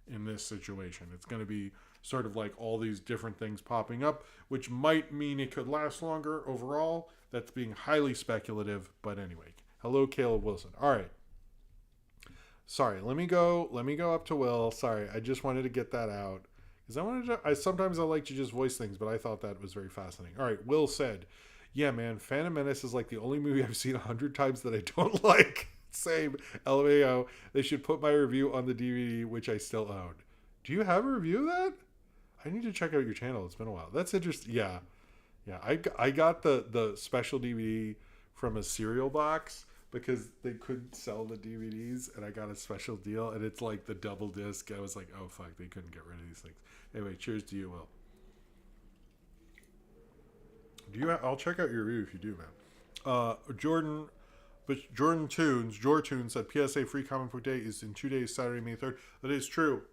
in this situation. It's going to be sort of like all these different things popping up, which might mean it could last longer overall. That's being highly speculative, but anyway. Hello, Caleb Wilson. All right. Sorry, let me go up to Will. Sorry, I just wanted to get that out because sometimes I like to just voice things, but I thought that was very fascinating. All right, Will said, "Yeah, man, Phantom Menace is like the only movie I've seen 100 times that I don't like." Same, LMAO. They should put my review on the DVD, which I still own. Do you have a review of that? I need to check out your channel. It's been a while. That's interesting. Yeah. I got the special DVD from a cereal box because they couldn't sell the DVDs, and I got a special deal, and it's like the double disc. I was like, oh fuck, they couldn't get rid of these things. Anyway, cheers to you, Will. I'll check out your review if you do, man. Jordan Tunes said PSA Free Comic Book Day is in 2 days, Saturday, May 3rd. That is true.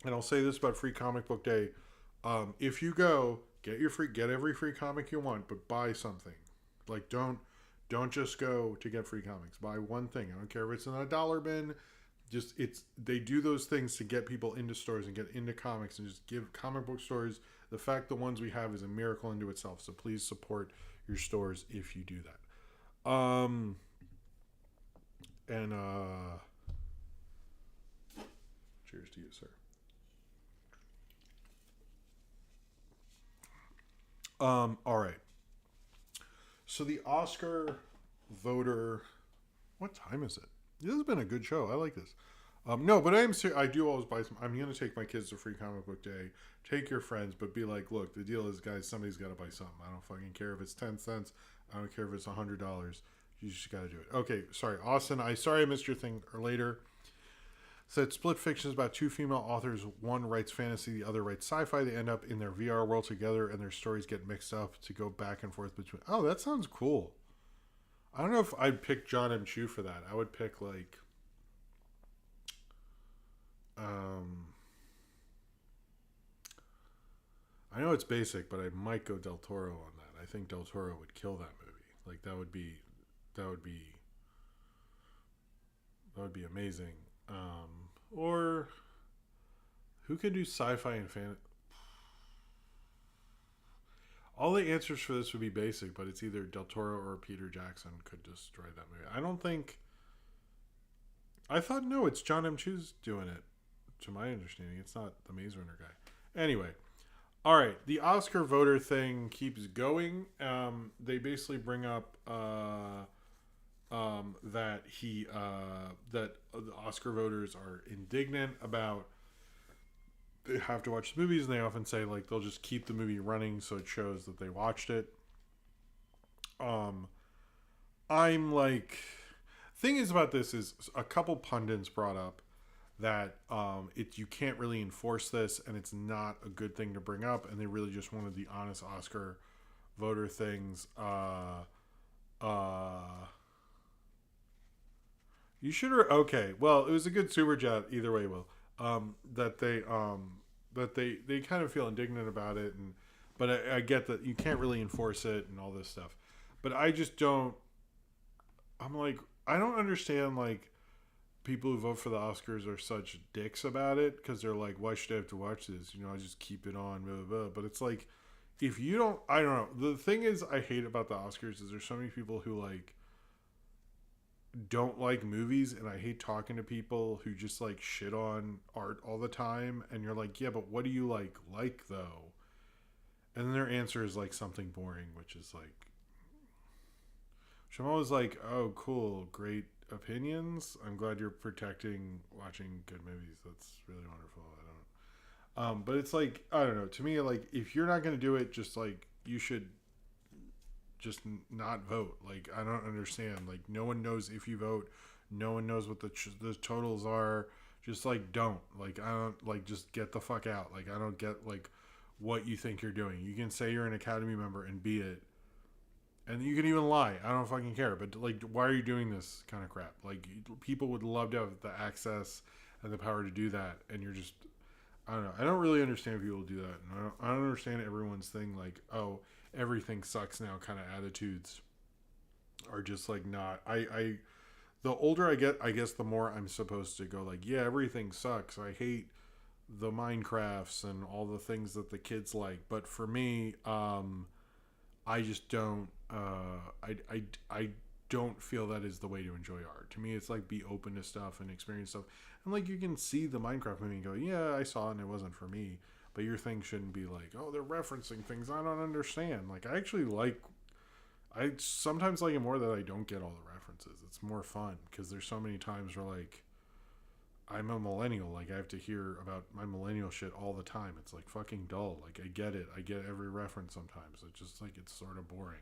And I'll say this about Free Comic Book Day. If you go, get every free comic you want, but buy something. Like, don't just go to get free comics. Buy one thing. I don't care if it's in a dollar bin. They do those things to get people into stores and get into comics and just give comic book stores, the fact the ones we have is a miracle into itself. So please support your stores if you do that. Cheers to you, sir. All right. So the Oscar voter, what time is it? This has been a good show. I like this. No, but I do always buy some. I'm going to take my kids to Free Comic Book Day. Take your friends, but be like, look, the deal is, guys, somebody's got to buy something. I don't fucking care if it's 10 cents. I don't care if it's $100. You just got to do it. Okay, sorry, Austin. Sorry I missed your thing later. Said Split Fiction is about 2 female authors. One writes fantasy, the other writes sci-fi. They end up in their VR world together, and their stories get mixed up to go back and forth between. Oh, that sounds cool. I don't know if I'd pick John M. Chu for that. I would pick like, I know it's basic, but I might go Del Toro on that. I think Del Toro would kill that movie. Like that would be amazing. Or who could do sci-fi and fantasy? All the answers for this would be basic, but it's either Del Toro or Peter Jackson could destroy that movie. No, it's John M. Chu's doing it. To my understanding, it's not the Maze Runner guy. Anyway, all right. The Oscar voter thing keeps going. They basically bring up that the Oscar voters are indignant about they have to watch the movies, and they often say like they'll just keep the movie running so it shows that they watched it. I'm like, thing is about this is a couple pundits brought up that you can't really enforce this, and it's not a good thing to bring up, and they really just wanted the honest Oscar voter things. You should okay. Well, it was a good super chat either way. Will that they kind of feel indignant about it, and but I get that you can't really enforce it and all this stuff, but I just don't. I'm like, I don't understand like people who vote for the Oscars are such dicks about it because they're like, why should I have to watch this? You know, I just keep it on, blah, blah, blah. But it's like, if you don't, I don't know. The thing is, I hate about the Oscars is there's so many people who like don't like movies, and I hate talking to people who just like shit on art all the time. And you're like, yeah, but what do you like though? And then their answer is like something boring, which is like, I'm always like, oh, cool, great opinions. I'm glad you're protecting watching good movies. That's really wonderful. I don't. But it's like, I don't know. To me, like, if you're not gonna do it, just like you should just not vote. Like, I don't understand. Like, no one knows if you vote. No one knows what the totals are. Just like, don't. Like, I don't like. Just get the fuck out. Like, I don't get like what you think you're doing. You can say you're an Academy member and be it. And you can even lie. I don't fucking care. But, like, why are you doing this kind of crap? Like, people would love to have the access and the power to do that. And you're just, I don't know. I don't really understand people do that. And I don't understand everyone's thing, like, oh, everything sucks now kind of attitudes are just, like, not. The older I get, I guess the more I'm supposed to go, like, yeah, everything sucks. I hate the Minecrafts and all the things that the kids like. But for me, I just don't. I don't feel that is the way to enjoy art. To me, it's like be open to stuff and experience stuff. And like you can see the Minecraft movie and go, yeah, I saw it and it wasn't for me. But your thing shouldn't be like, oh, they're referencing things I don't understand. Like I sometimes like it more that I don't get all the references. It's more fun because there's so many times where like I'm a millennial. Like I have to hear about my millennial shit all the time. It's like fucking dull. Like I get it. I get every reference sometimes. It's just like it's sort of boring,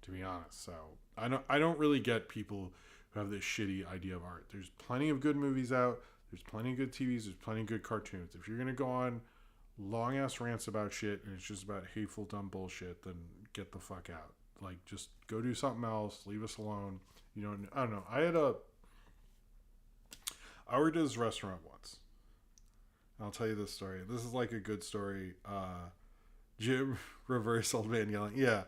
to be honest. So I don't really get people who have this shitty idea of art. There's plenty of good movies out. There's plenty of good TVs. There's plenty of good cartoons. If you're gonna go on long ass rants about shit and it's just about hateful dumb bullshit, then get the fuck out. Like just go do something else. Leave us alone. You know, I don't know. I worked at this restaurant once. I'll tell you this story. This is like a good story. Jim reverse old man yelling. Yeah.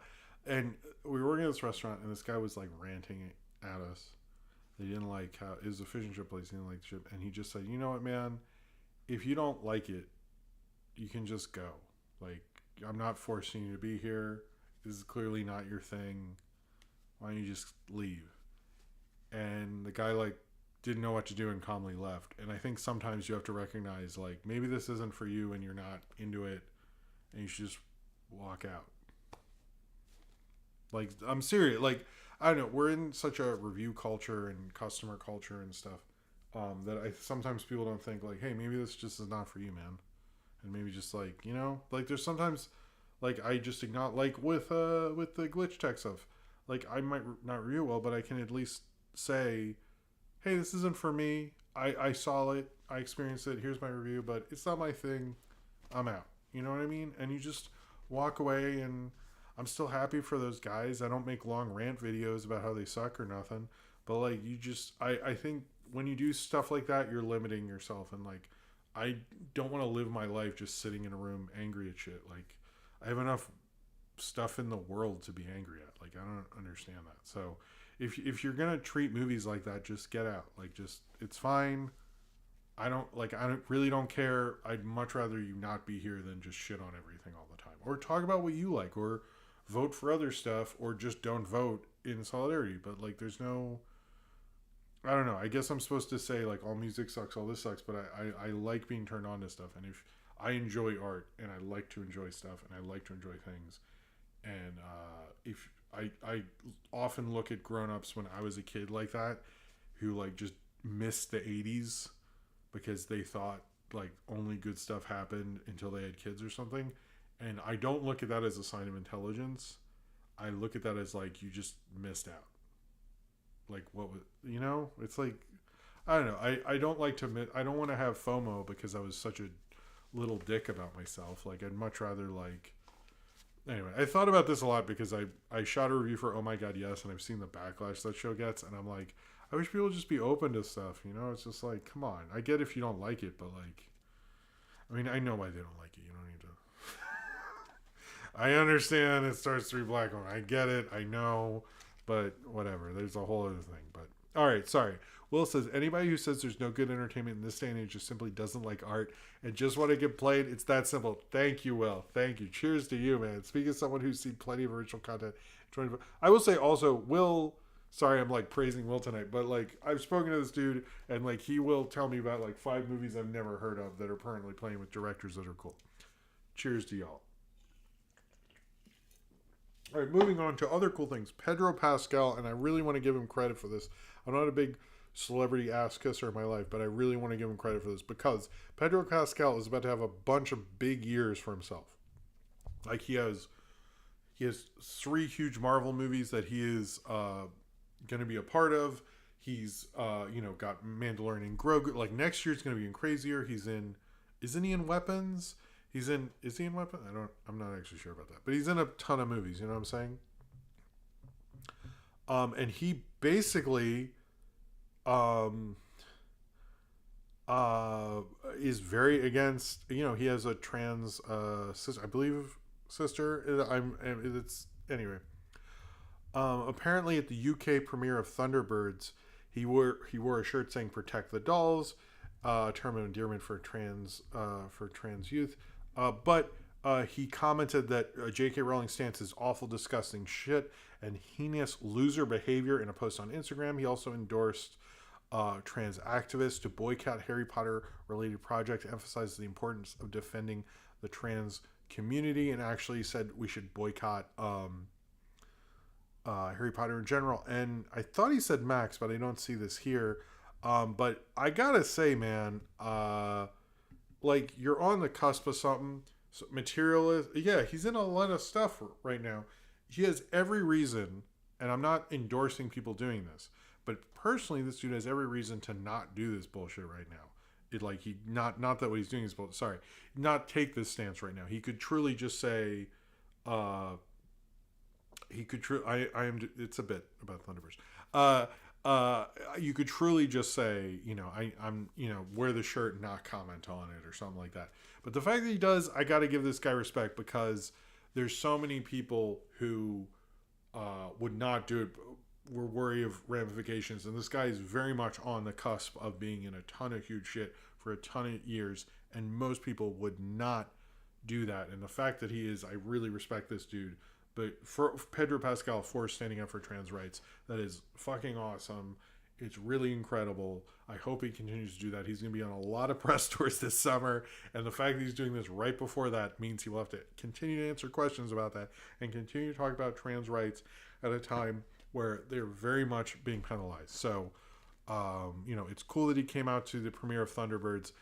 And we were working at this restaurant and this guy was like ranting at us. They didn't like how it was a fish and chip place. He didn't like the chip. And he just said, you know what, man? If you don't like it, you can just go. Like, I'm not forcing you to be here. This is clearly not your thing. Why don't you just leave? And the guy like didn't know what to do and calmly left. And I think sometimes you have to recognize like maybe this isn't for you and you're not into it and you should just walk out. Like I'm serious. Like I don't know, we're in such a review culture and customer culture and stuff that I sometimes people don't think like, hey, maybe this just is not for you, man. And maybe just like, you know, like there's sometimes like I just ignore like with the glitch tech stuff. Like I might not review well, but I can at least say, hey, this isn't for me. I saw it. I experienced it. Here's my review, but it's not my thing. I'm out. You know what I mean? And you just walk away, and I'm still happy for those guys. I don't make long rant videos about how they suck or nothing. But, like, you just... I think when you do stuff like that, you're limiting yourself. And, like, I don't want to live my life just sitting in a room angry at shit. Like, I have enough stuff in the world to be angry at. Like, I don't understand that. So... If you're gonna treat movies like that, just get out. Like, just it's fine. I really don't care. I'd much rather you not be here than just shit on everything all the time, or talk about what you like, or vote for other stuff, or just don't vote in solidarity. But like, there's no. I don't know. I guess I'm supposed to say like all music sucks, all this sucks, but I like being turned on to stuff, and if I enjoy art and I like to enjoy stuff and I like to enjoy things, and if I often look at grown-ups when I was a kid like that who like just missed the 80s because they thought like only good stuff happened until they had kids or something, and I don't look at that as a sign of intelligence. I look at that as like you just missed out. Like what was, you know, it's like I don't know. I don't like to admit, I don't want to have FOMO because I was such a little dick about myself. Like, I'd much rather, like, anyway, I thought about this a lot because I shot a review for Oh My God Yes, and I've seen the backlash that show gets, and I'm like, I wish people would just be open to stuff, you know? It's just like, come on. I get if you don't like it, but, like, I mean, I know why they don't like it. You don't need to. I understand it starts 3 black women. I get it. I know. But whatever. There's a whole other thing. But all right. Sorry. Will says, anybody who says there's no good entertainment in this day and age just simply doesn't like art and just want to get played. It's that simple. Thank you, Will. Thank you. Cheers to you, man. Speaking of someone who's seen plenty of original content. I will say also, Will, sorry, I'm like praising Will tonight, but like I've spoken to this dude and like he will tell me about like 5 movies I've never heard of that are currently playing with directors that are cool. Cheers to y'all. All right, moving on to other cool things. Pedro Pascal, and I really want to give him credit for this. I'm not a big celebrity ass kisser in my life, but I really want to give him credit for this because Pedro Pascal is about to have a bunch of big years for himself. Like he has 3 huge Marvel movies that he is going to be a part of. He's got Mandalorian and Grogu. Like next year's going to be even crazier. Isn't he in Weapons? Is he in Weapon? I'm not actually sure about that. But he's in a ton of movies, you know what I'm saying? And he basically is very against, he has a trans sister, I believe sister. Anyway. Apparently at the UK premiere of Thunderbirds, he wore a shirt saying "Protect the Dolls," a term of endearment for trans youth. But he commented that J.K. Rowling's stance is awful, disgusting shit, and heinous loser behavior in a post on Instagram. He also endorsed trans activists to boycott Harry Potter-related projects, emphasized the importance of defending the trans community, and actually said we should boycott Harry Potter in general. And I thought he said Max, but I don't see this here. But I gotta say, man, like you're on the cusp of something. So materialist, yeah, he's in a lot of stuff right now. He has every reason, and I'm not endorsing people doing this, but personally, this dude has every reason to not do this bullshit right now. Not that what he's doing is bullshit. Sorry, not take this stance right now. He could truly just say, it's a bit about Thunderbirds. You could truly just say, I'm wear the shirt and not comment on it or something like that. But the fact that he does, I got to give this guy respect because there's so many people who would not do it, were worried of ramifications. And this guy is very much on the cusp of being in a ton of huge shit for a ton of years. And most people would not do that. And the fact that he is, I really respect this dude. But for Pedro Pascal for standing up for trans rights, that is fucking awesome. It's really incredible. I hope he continues to do that. He's going to be on a lot of press tours this summer. And the fact that he's doing this right before that means he will have to continue to answer questions about that and continue to talk about trans rights at a time where they're very much being penalized. So, it's cool that he came out to the premiere of Thunderbirds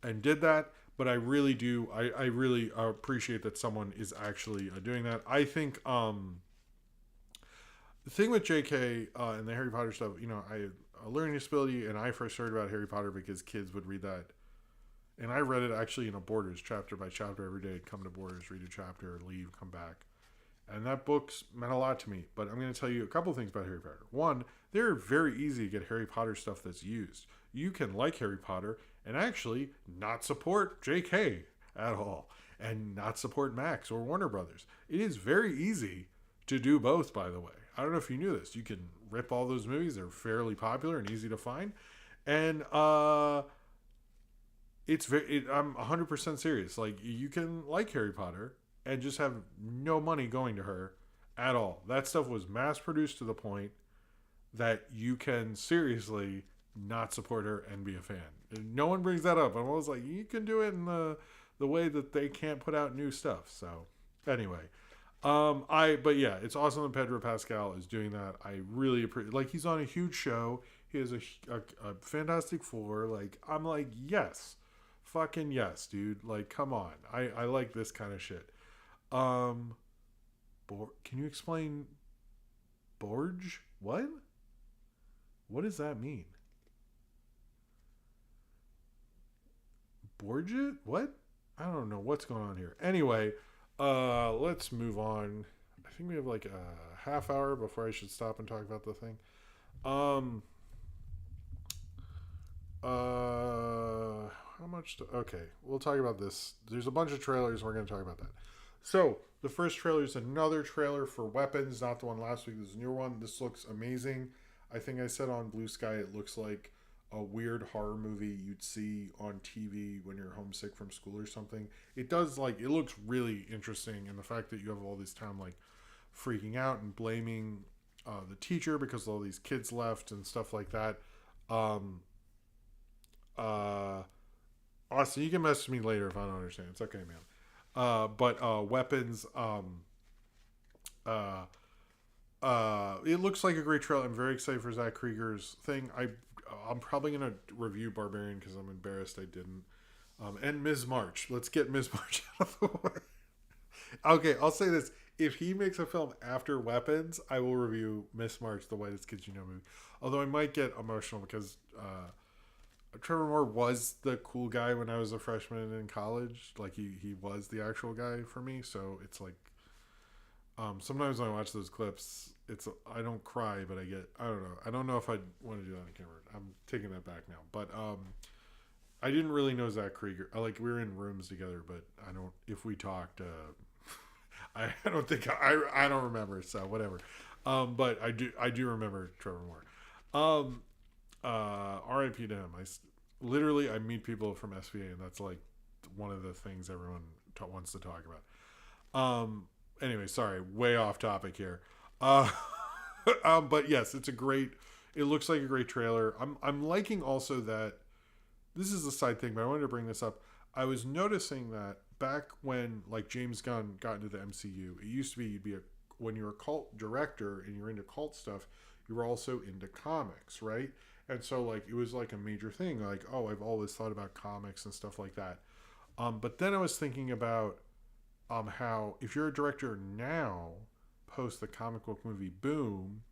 and did that. But I really do. I really appreciate that someone is actually doing that. I think the thing with JK and the Harry Potter stuff, I had a learning disability, and I first heard about Harry Potter because kids would read that. And I read it actually in a Borders, chapter by chapter every day. I'd come to Borders, read a chapter, leave, come back. And that book's meant a lot to me. But I'm going to tell you a couple things about Harry Potter. One, they're very easy to get Harry Potter stuff that's used. You can like Harry Potter and actually not support JK at all and not support Max or Warner Brothers. It is very easy to do both, by the way. I don't know if you knew this. You can rip all those movies. They're fairly popular and easy to find. And I'm 100% serious. Like, you can like Harry Potter and just have no money going to her at all. That stuff was mass produced to the point that you can seriously not support her and be a fan. And no one brings that up. I'm always like, you can do it in the way that they can't put out new stuff. So anyway, but yeah, it's awesome that Pedro Pascal is doing that. I really appreciate, like, he's on a huge show. He has a Fantastic Four. Like, I'm like, yes, fucking yes, dude. Like, come on. I like this kind of shit. Can you explain Borge? What does that mean? Borgia? What? I don't know what's going on here. Anyway, let's move on. I think we have like a half hour before I should stop and talk about the thing. Um, how much? Okay, we'll talk about this. There's a bunch of trailers. We're going to talk about that. So the first trailer is another trailer for Weapons, not the one last week. This is a new one. This looks amazing. I think I said on Blue Sky it looks like a weird horror movie you'd see on TV when you're homesick from school or something. It does, like, it looks really interesting, and the fact that you have all this town like freaking out and blaming the teacher because all these kids left and stuff like that. Um, Austin, you can message me later if I don't understand. It's okay, man. But Weapons, it looks like a great trailer. I'm very excited for Zach Krieger's thing. I'm probably gonna review Barbarian because I'm embarrassed I didn't. And Ms. March. Let's get Ms. March out of the way. Okay, I'll say this: if he makes a film after Weapons, I will review Miss March, the Whitest Kids You Know movie. Although I might get emotional because Trevor Moore was the cool guy when I was a freshman in college. Like he was the actual guy for me. So it's like sometimes when I watch those clips, I don't cry, but I don't know if I'd want to do that on camera. I'm taking that back now. But I didn't really know Zach Krieger. We were in rooms together, but if we talked, I don't think I don't remember. So whatever. But I do remember Trevor Moore. R.I.P. to him. I meet people from SVA, and that's like one of the things everyone wants to talk about. Anyway, sorry, way off topic here. But yes, it looks like a great trailer. I'm liking also that this is a side thing, but I wanted to bring this up. I was noticing that back when like James Gunn got into the MCU, it used to be when you were a cult director and you're into cult stuff, you were also into comics, right? And so like it was like a major thing, like, oh, I've always thought about comics and stuff like that. But then I was thinking about how if you're a director now, post the comic book movie boom,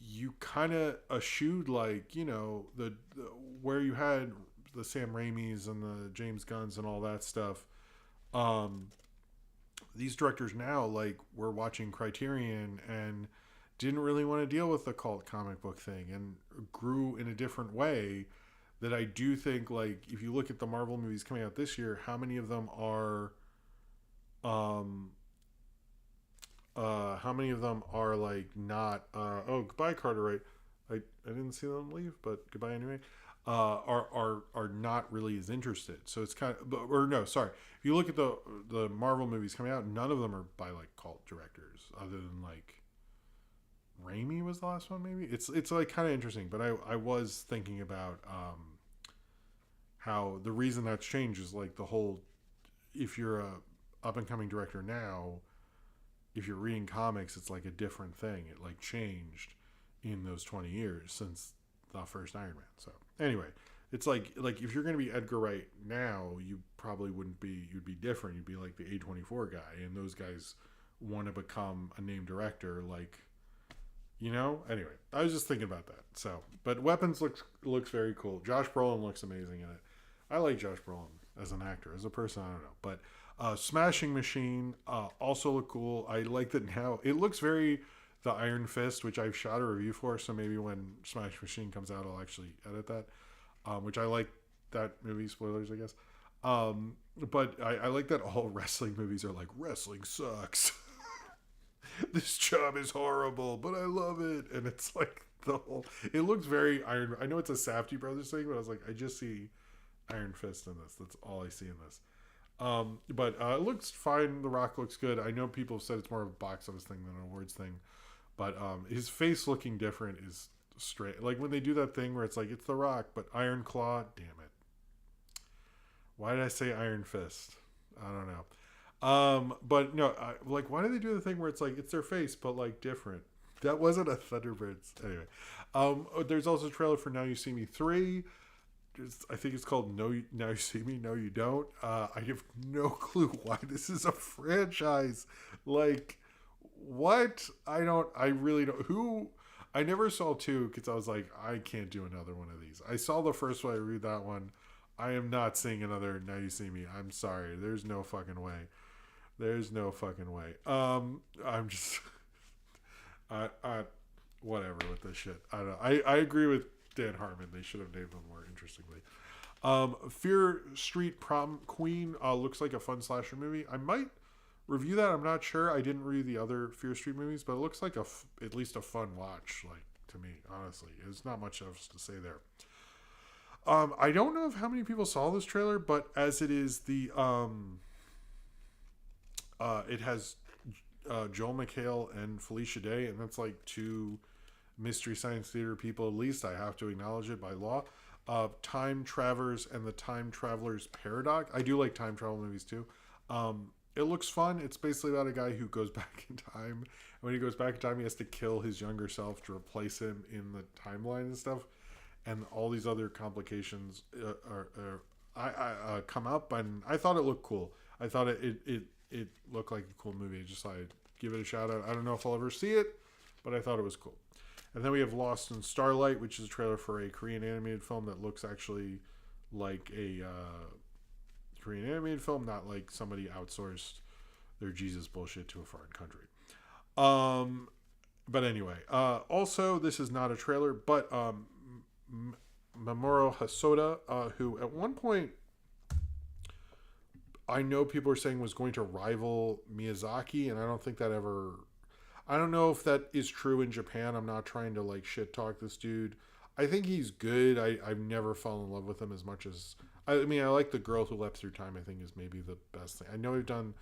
you kind of eschewed like, the where you had the Sam Raimis and the James Gunns and all that stuff. These directors now, like, we're watching Criterion and didn't really want to deal with the cult comic book thing and grew in a different way that I do think, like, if you look at the Marvel movies coming out this year, how many of them are like not oh, goodbye Cartwright. I didn't see them leave, but goodbye anyway. Are not really as interested. So it's kind of, or no, sorry. If you look at the Marvel movies coming out, none of them are by like cult directors, other than like Raimi was the last one, maybe. It's like kind of interesting, but I was thinking about how the reason that's changed is like the whole, if you're a up and coming director now, if you're reading comics, it's like a different thing. It like changed in those 20 years since the first Iron Man. So anyway, it's like if you're going to be Edgar Wright now, you probably you'd be different. You'd be like the A24 guy, and those guys want to become a named director, like, anyway, I was just thinking about that. So, but Weapons looks very cool. Josh Brolin looks amazing in it. I like Josh Brolin as an actor. As a person, I don't know. But Smashing Machine also look cool. I like that now. It looks very the Iron Fist, which I've shot a review for, so maybe when Smashing Machine comes out, I'll actually edit that, which I like that movie. Spoilers, I guess. But I like that all wrestling movies are like, wrestling sucks. This job is horrible, but I love it. And it's like it looks very Iron. I know it's a Safdie Brothers thing, but I was like, I just see Iron Fist in this. That's all I see in this. But it looks fine. The Rock looks good. I know people have said it's more of a box office thing than an awards thing, but his face looking different is straight. Like when they do that thing where it's like, it's The Rock, but Iron Claw, damn it. Why did I say Iron Fist? I don't know. But no, like, why do they do the thing where it's like, it's their face, but like different? That wasn't a Thunderbirds. Anyway, there's also a trailer for Now You See Me 3. I think it's called Now You See Me, No You Don't. I have no clue why this is a franchise. Like, what? I really don't. I never saw 2 because I was like, I can't do another one of these. I saw the first one, I read that one. I am not seeing another Now You See Me. I'm sorry. There's no fucking way. There's no fucking way. I'm just, I whatever with this shit. I don't know. I agree with Dan Harmon. They should have named them more interestingly. Fear Street Prom Queen looks like a fun slasher movie. I might review that. I'm not sure. I didn't read the other Fear Street movies, but it looks like at least a fun watch. Like to me, honestly, there's not much else to say there. I don't know how many people saw this trailer, but as it is the it has Joel McHale and Felicia Day, and that's like two Mystery Science Theater people. At least I have to acknowledge it by law. Time Travelers and the Time Traveler's Paradox. I do like time travel movies too. It looks fun. It's basically about a guy who goes back in time. And when he goes back in time, he has to kill his younger self to replace him in the timeline and stuff. And all these other complications come up. And I thought it looked cool. I thought it looked like a cool movie. I just thought I'd give it a shout out. I don't know if I'll ever see it, but I thought it was cool. And then we have Lost in Starlight, which is a trailer for a Korean animated film that looks actually like a Korean animated film, not like somebody outsourced their Jesus bullshit to a foreign country. But anyway, also this is not a trailer, but Mamoru Hosoda, who at one point I know people are saying was going to rival Miyazaki, and I don't think that ever... I don't know if that is true in Japan. I'm not trying to like shit talk this dude. I think he's good. I've never fallen in love with him as much as... I mean, I like The Girl Who Leapt Through Time. I think is maybe the best thing. I know we've done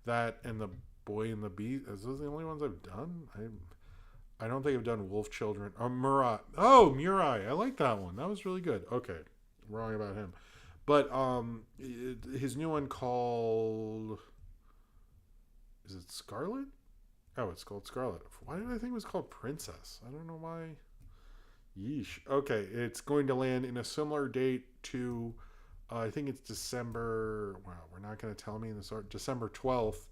that and The Boy and the Beast. Is those the only ones I've done? I don't think I've done Wolf Children. Or Murai. Oh, Murai. I like that one. That was really good. Okay. Wrong about him. But his new one called... Is it Scarlet? Oh, it's called Scarlet. Why did I think it was called Princess? I don't know why. Yeesh. Okay, it's going to land in a similar date to, I think it's December. Wow, we're not going to tell me in this art. December 12th.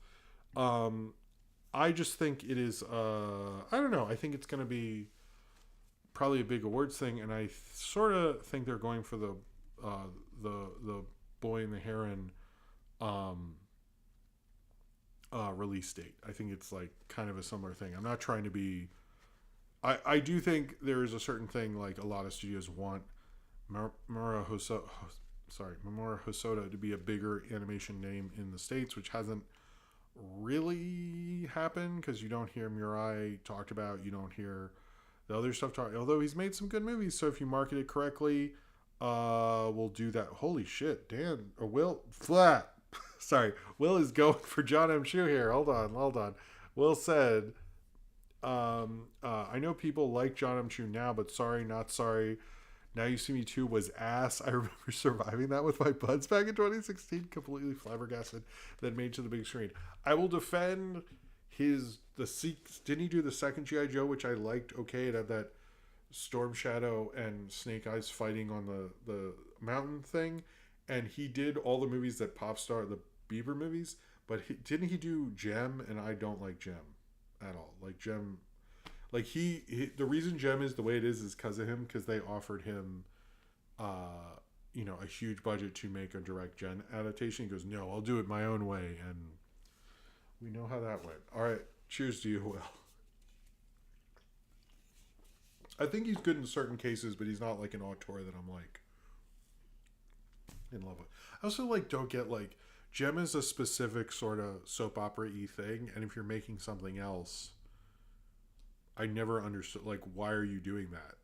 I just think it is. I don't know. I think it's going to be probably a big awards thing, and I sort of think they're going for the Boy and the Heron. Release date. I think it's like kind of a similar thing. I'm not trying to be... I do think there is a certain thing like a lot of studios want Mamoru Hosoda to be a bigger animation name in the States, which hasn't really happened because you don't hear Murai talked about, you don't hear the other stuff talked, although he's made some good movies, so if you market it correctly, we'll do that. Holy shit, Dan, or Will, flat. Sorry, Will is going for John M. Chu here. Hold on. Will said, I know people like John M. Chu now, but sorry, not sorry. Now You See Me 2 was ass. I remember surviving that with my buds back in 2016, completely flabbergasted, then made to the big screen. I will defend didn't he do the second G.I. Joe, which I liked? Okay, it had that Storm Shadow and Snake Eyes fighting on the mountain thing. And he did all the movies that Popstar, the Bieber movies, but didn't he do Gem? And I don't like Gem at all. Like Gem, like he the reason Gem is the way it is because of him, because they offered him, a huge budget to make a direct Gen adaptation. He goes, no, I'll do it my own way, and we know how that went. All right, cheers to you, Will. I think he's good in certain cases, but he's not like an auteur that I'm like in love with. I also don't get Gem is a specific sort of soap opera-y thing, and if you're making something else, I never understood why are you doing that?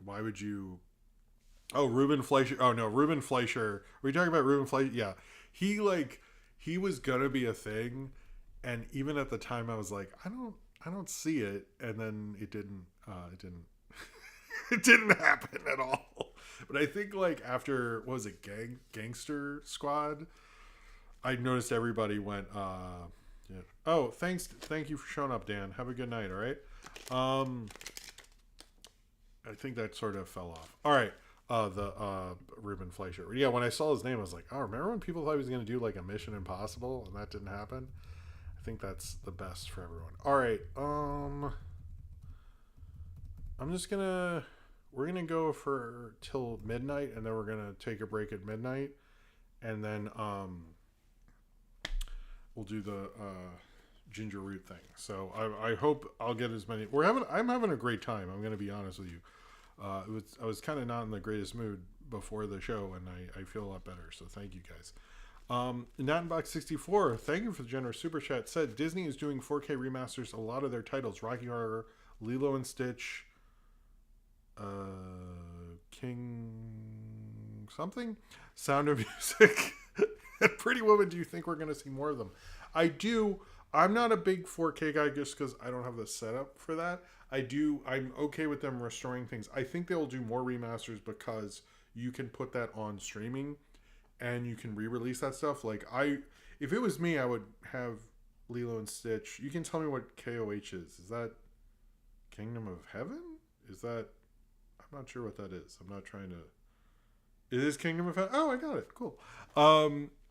Why would you? Oh, Ruben Fleischer. Oh no, Ruben Fleischer. Are we talking about Ruben Fleischer? Yeah, he was gonna be a thing, and even at the time I was like, I don't see it, and then it didn't it didn't happen at all. But I think after, what was it, Gangster Squad, I noticed everybody went, yeah. Oh, thank you for showing up, Dan. Have a good night, all right? I think that sort of fell off. All right, the Ruben Fleischer. Yeah, when I saw his name, I was like, oh, remember when people thought he was going to do a Mission Impossible, and that didn't happen? I think that's the best for everyone. All right, I'm just going to we're gonna go for till midnight, and then we're gonna take a break at midnight, and then we'll do the ginger root thing. So I hope I'll get as many. I'm having a great time. I'm gonna be honest with you. I was kind of not in the greatest mood before the show, and I feel a lot better. So thank you guys. Nattenbox64, thank you for the generous super chat. Said Disney is doing 4K remasters a lot of their titles: Rocky Horror, Lilo and Stitch, King something, Sound of Music, and Pretty Woman. Do you think we're going to see more of them? I do. I'm not a big 4K guy just because I don't have the setup for that. I'm okay with them restoring things. I think they'll do more remasters because you can put that on streaming and you can re-release that stuff. Like if it was me, I would have Lilo and Stitch. You can tell me what KOH is. Is that Kingdom of Heaven? Is that... I'm not sure what that is. I'm not trying to... It is Kingdom of Heaven? Oh, I got it. Cool.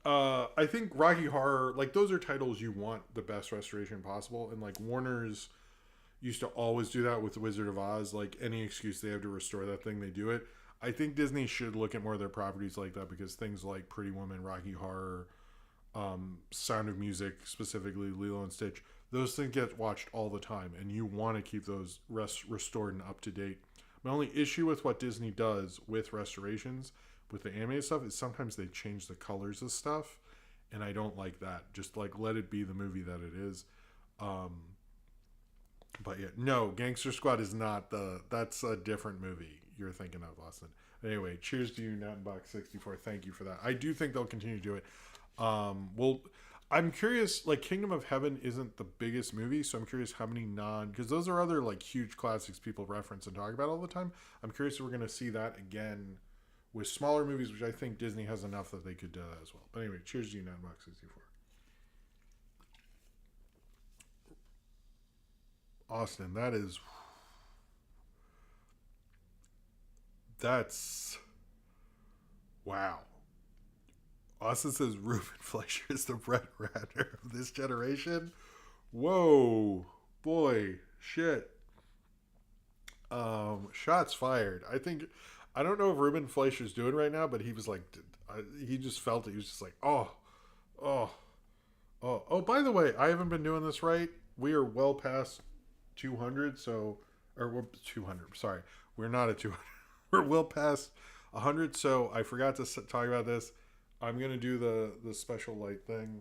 I think Rocky Horror, like, those are titles you want the best restoration possible. And, like, Warner's used to always do that with The Wizard of Oz. Like, any excuse they have to restore that thing, they do it. I think Disney should look at more of their properties like that, because things like Pretty Woman, Rocky Horror, Sound of Music, specifically Lilo and Stitch, those things get watched all the time, and you want to keep those restored and up to date. My only issue with what Disney does with restorations, with the animated stuff, is sometimes they change the colors of stuff, and I don't like that. Just like let it be the movie that it is. But yeah, no, Gangster Squad is not that's a different movie you're thinking of, Austin. Anyway, cheers to you, Nattenbox64. Thank you for that. I do think they'll continue to do it. Well, I'm curious, like, Kingdom of Heaven isn't the biggest movie, so I'm curious how many because those are other, like, huge classics people reference and talk about all the time. I'm curious if we're going to see that again with smaller movies, which I think Disney has enough that they could do that as well. But anyway, cheers to you, Nattenbox64. Austin, that's wow. Austin says Ruben Fleischer is the Brett Ratner of this generation. Whoa, boy, shit. Shots fired. I don't know if Ruben Fleischer's doing right now, but he was like, he just felt it. He was just like, oh. By the way, I haven't been doing this right. We are well past 200, or we're 200. Sorry, we're not at 200. We're well past 100. So I forgot to talk about this. I'm gonna do the special light thing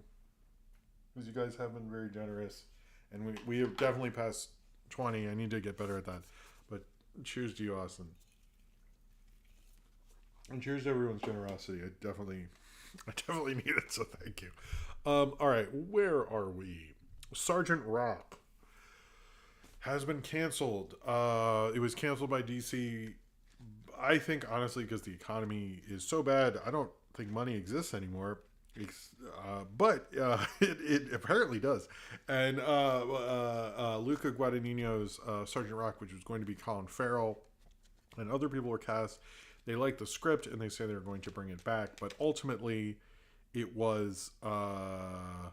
because you guys have been very generous, and we have definitely passed 20. I need to get better at that. But cheers to you, Austin, and cheers to everyone's generosity. I definitely need it. So thank you. All right, where are we? Sgt Rock has been canceled. It was canceled by DC. I think honestly because the economy is so bad. I don't think money exists anymore, but it apparently does. And Luca Guadagnino's Sgt Rock, which was going to be Colin Farrell, and other people were cast. They liked the script and they say they were going to bring it back, but ultimately it was oh,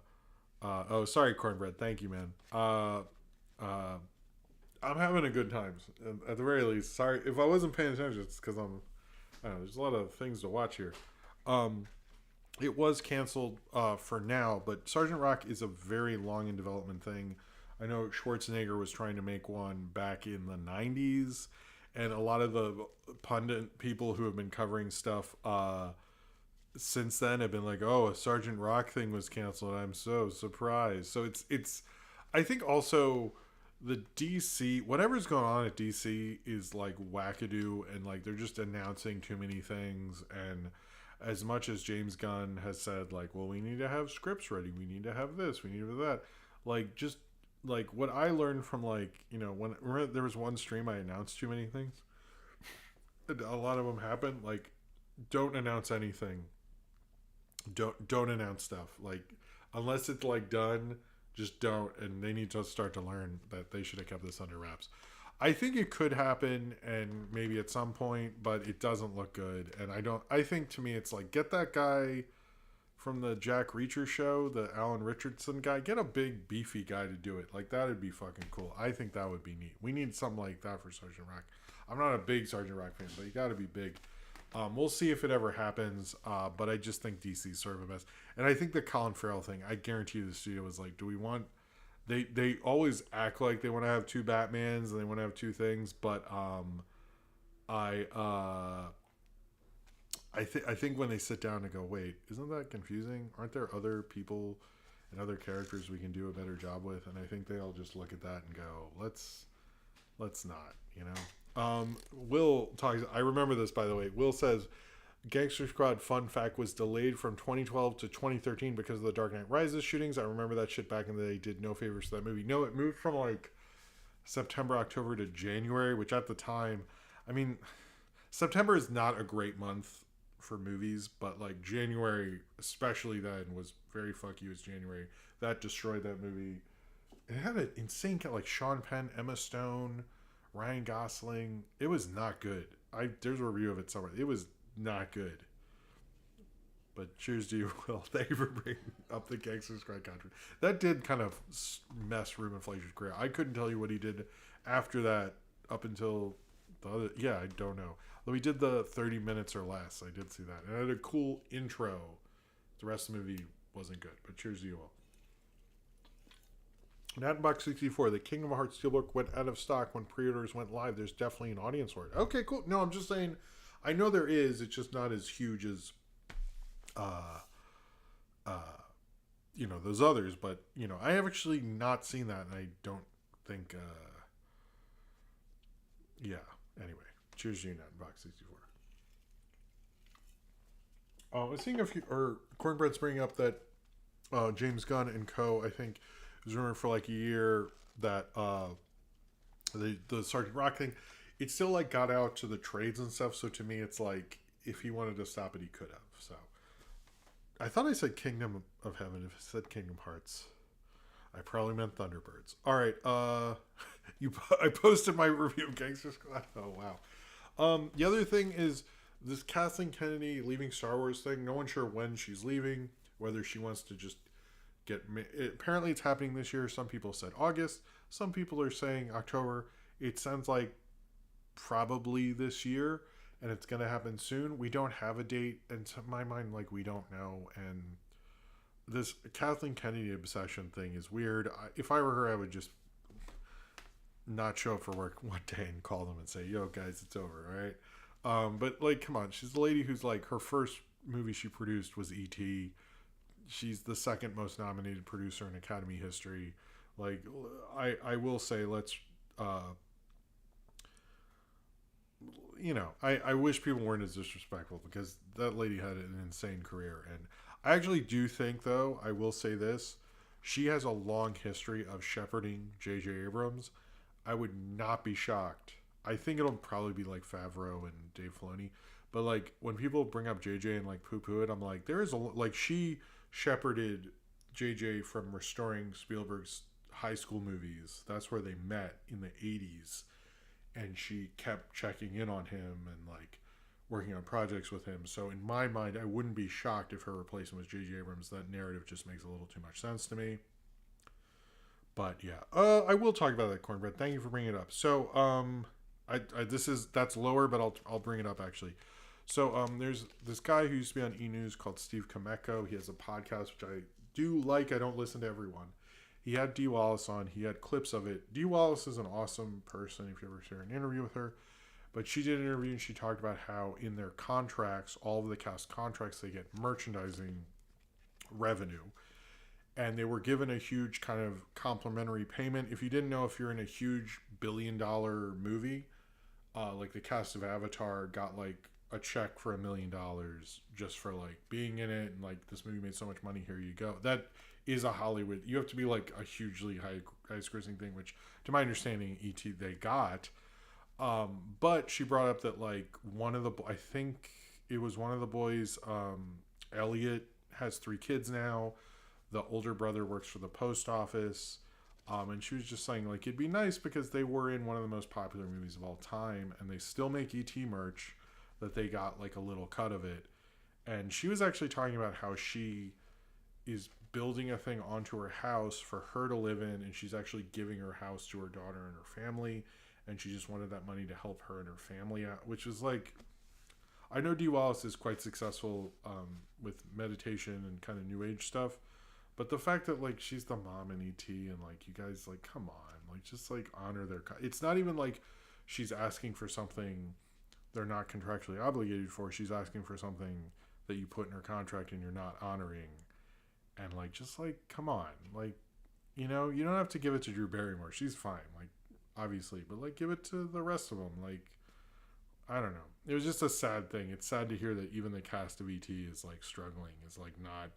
sorry, Cornbread, thank you, man. I'm having a good time at the very least. Sorry if I wasn't paying attention, it's because I don't know, there's a lot of things to watch here. It was canceled for now, but Sgt Rock is a very long in development thing. I know Schwarzenegger was trying to make one back in the 90s, and a lot of the pundit people who have been covering stuff since then have been like, oh, a Sgt Rock thing was canceled. I'm so surprised. So it's I think also the DC, whatever's going on at DC is like wackadoo, and like they're just announcing too many things. And as much as James Gunn has said, like, well, we need to have scripts ready, we need to have this, we need to have that, like, just like what I learned from, like, you know, when remember there was one stream I announced too many things, a lot of them happened. Like, don't announce anything, don't announce stuff, like, unless it's like done, just don't. And they need to start to learn that they should have kept this under wraps. I think it could happen, and maybe at some point, but it doesn't look good. And I think to me it's like, get that guy from the Jack Reacher show, the Alan Richardson guy. Get a big beefy guy to do it. Like that'd be fucking cool. I think that would be neat. We need something like that for Sgt. Rock. I'm not a big Sgt. Rock fan, but you got to be big. We'll see if it ever happens, but I just think DC's sort of a mess. And I think the Colin Farrell thing, I guarantee you the studio was like, do we want... They always act like they want to have two Batmans and they want to have two things, but I think when they sit down and go, wait, isn't that confusing? Aren't there other people and other characters we can do a better job with? And I think they all just look at that and go, let's not, you know? Will talks, I remember this, by the way. Will says, Gangster Squad, fun fact, was delayed from 2012 to 2013 because of the Dark Knight Rises shootings. I remember that shit back in the day. Did no favors to that movie. No, it moved from like September, October to January, which at the time, I mean, September is not a great month for movies, but like January, especially then, was very fuck you. It's January. That destroyed that movie. It had an insane, like Sean Penn, Emma Stone, Ryan Gosling. It was not good. There's a review of it somewhere. It was not good. But cheers to you, Will. Thank you for bringing up the Gangster Squad country. That did kind of mess Ruben Fleischer's career. I couldn't tell you what he did after that up until the other... Yeah, I don't know. Though he did the 30 minutes or less. I did see that. And it had a cool intro. The rest of the movie wasn't good. But cheers to you all. Natbox 64, the Kingdom Hearts Steelbook went out of stock when pre-orders went live. There's definitely an audience for it. Okay, cool. No, I'm just saying... I know there is. It's just not as huge as, you know, those others. But, you know, I have actually not seen that. And I don't think, yeah. Anyway, cheers to you, Box 64. I was seeing Cornbread's bringing up that James Gunn and co, I think, was rumored for like a year that the Sgt. Rock thing, it still like got out to the trades and stuff. So to me, it's like if he wanted to stop it, he could have. So I thought I said Kingdom of Heaven. If I said Kingdom Hearts, I probably meant Thunderbirds. All right. I posted my review of Gangster Squad. Oh wow. The other thing is this Kathleen Kennedy leaving Star Wars thing. No one's sure when she's leaving. Whether she wants to just apparently it's happening this year. Some people said August. Some people are saying October. It sounds like probably this year, and it's going to happen soon. We don't have a date, and to my mind, like, we don't know. And this Kathleen Kennedy obsession thing is weird. If I were her, I would just not show up for work one day and call them and say, yo guys, it's over, right? But like, come on, she's the lady who's like, her first movie she produced was ET. She's the second most nominated producer in Academy history. Like, I will say, let's you know, I wish people weren't as disrespectful, because that lady had an insane career. And I actually do think, though, I will say this, she has a long history of shepherding J.J. Abrams. I would not be shocked. I think it'll probably be like Favreau and Dave Filoni. But like, when people bring up J.J. and like poo-poo it, I'm like, there is like, she shepherded J.J. from restoring Spielberg's high school movies. That's where they met in the 80s. And she kept checking in on him and like working on projects with him. So in my mind, I wouldn't be shocked if her replacement was J.J. Abrams. That narrative just makes a little too much sense to me. But yeah, I will talk about that, Cornbread. Thank you for bringing it up. So that's lower, but I'll bring it up actually. So there's this guy who used to be on E! News called Steve Kameko. He has a podcast which I do like. I don't listen to everyone. He had Dee Wallace on. He had clips of it. Dee Wallace is an awesome person if you ever hear an interview with her. But she did an interview and she talked about how in their contracts, all of the cast contracts, they get merchandising revenue. And they were given a huge kind of complimentary payment. If you didn't know, if you're in a huge billion-dollar movie, like the cast of Avatar got like a check for $1 million just for like being in it. And like, this movie made so much money, here you go. That is a Hollywood. You have to be like a hugely high grossing thing, which to my understanding, E.T. they got. But she brought up that like I think it was one of the boys, Elliot, has 3 kids now. The older brother works for the post office. And she was just saying like, it'd be nice because they were in one of the most popular movies of all time and they still make E.T. merch, that they got like a little cut of it. And she was actually talking about how she is building a thing onto her house for her to live in, and she's actually giving her house to her daughter and her family, and she just wanted that money to help her and her family out, which is like, I know Dee Wallace is quite successful with meditation and kind of new age stuff, but the fact that like she's the mom in ET, and like you guys, like, come on, like just like honor their it's not even like she's asking for something they're not contractually obligated for. She's asking for something that you put in her contract and you're not honoring. And like, just like, come on, like, you know, you don't have to give it to Drew Barrymore. She's fine, like, obviously, but like, give it to the rest of them. Like, I don't know. It was just a sad thing. It's sad to hear that even the cast of ET is like struggling. Is like not.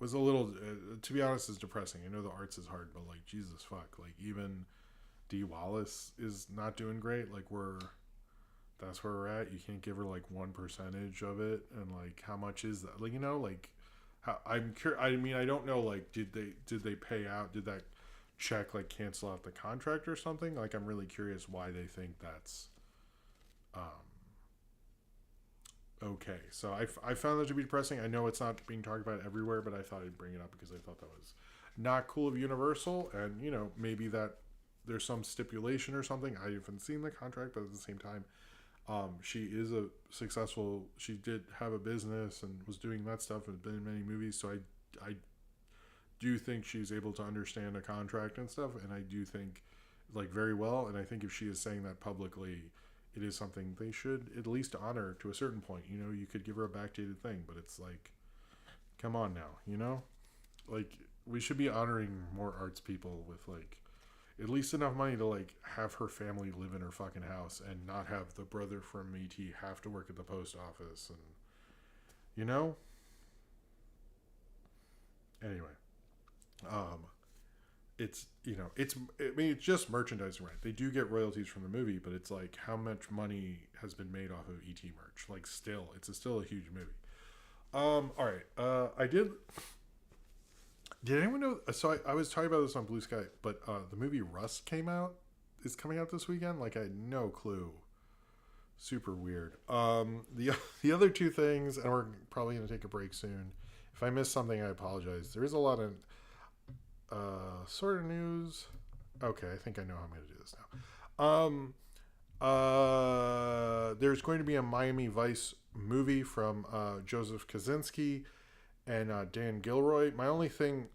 Was a little, to be honest, is depressing. I know the arts is hard, but like, Jesus fuck, like even Dee Wallace is not doing great. Like that's where we're at. You can't give her like 1% of it, and like how much is that? Like, you know, like how I'm curious. I mean, I don't know. Like, did they pay out? Did that check like cancel out the contract or something? Like, I'm really curious why they think that's okay. So I found that to be depressing. I know it's not being talked about everywhere, but I thought I'd bring it up because I thought that was not cool of Universal, and you know, maybe that there's some stipulation or something. I haven't seen the contract, but at the same time, she is a successful. She did have a business and was doing that stuff and been in many movies. So I do think she's able to understand a contract and stuff, and I do think like very well. And I think if she is saying that publicly, it is something they should at least honor to a certain point. You know, you could give her a backdated thing, but it's like, come on now, you know, like we should be honoring more arts people with like at least enough money to like have her family live in her fucking house and not have the brother from ET have to work at the post office, and you know. Anyway, it's, you know, it's, I mean, it's just merchandising, right? They do get royalties from the movie, but it's like how much money has been made off of ET merch? Like, still, it's still a huge movie. All right. I did anyone know? So I was talking about this on Blue Sky, but the movie Rust is coming out this weekend. Like, I had no clue. Super weird. The other two things, and we're probably gonna take a break soon. If I missed something, I apologize. There is a lot of sort of news. Okay, I think I know how I'm gonna do this now. There's going to be a Miami Vice movie from Joseph Kaczynski and Dan Gilroy. My thing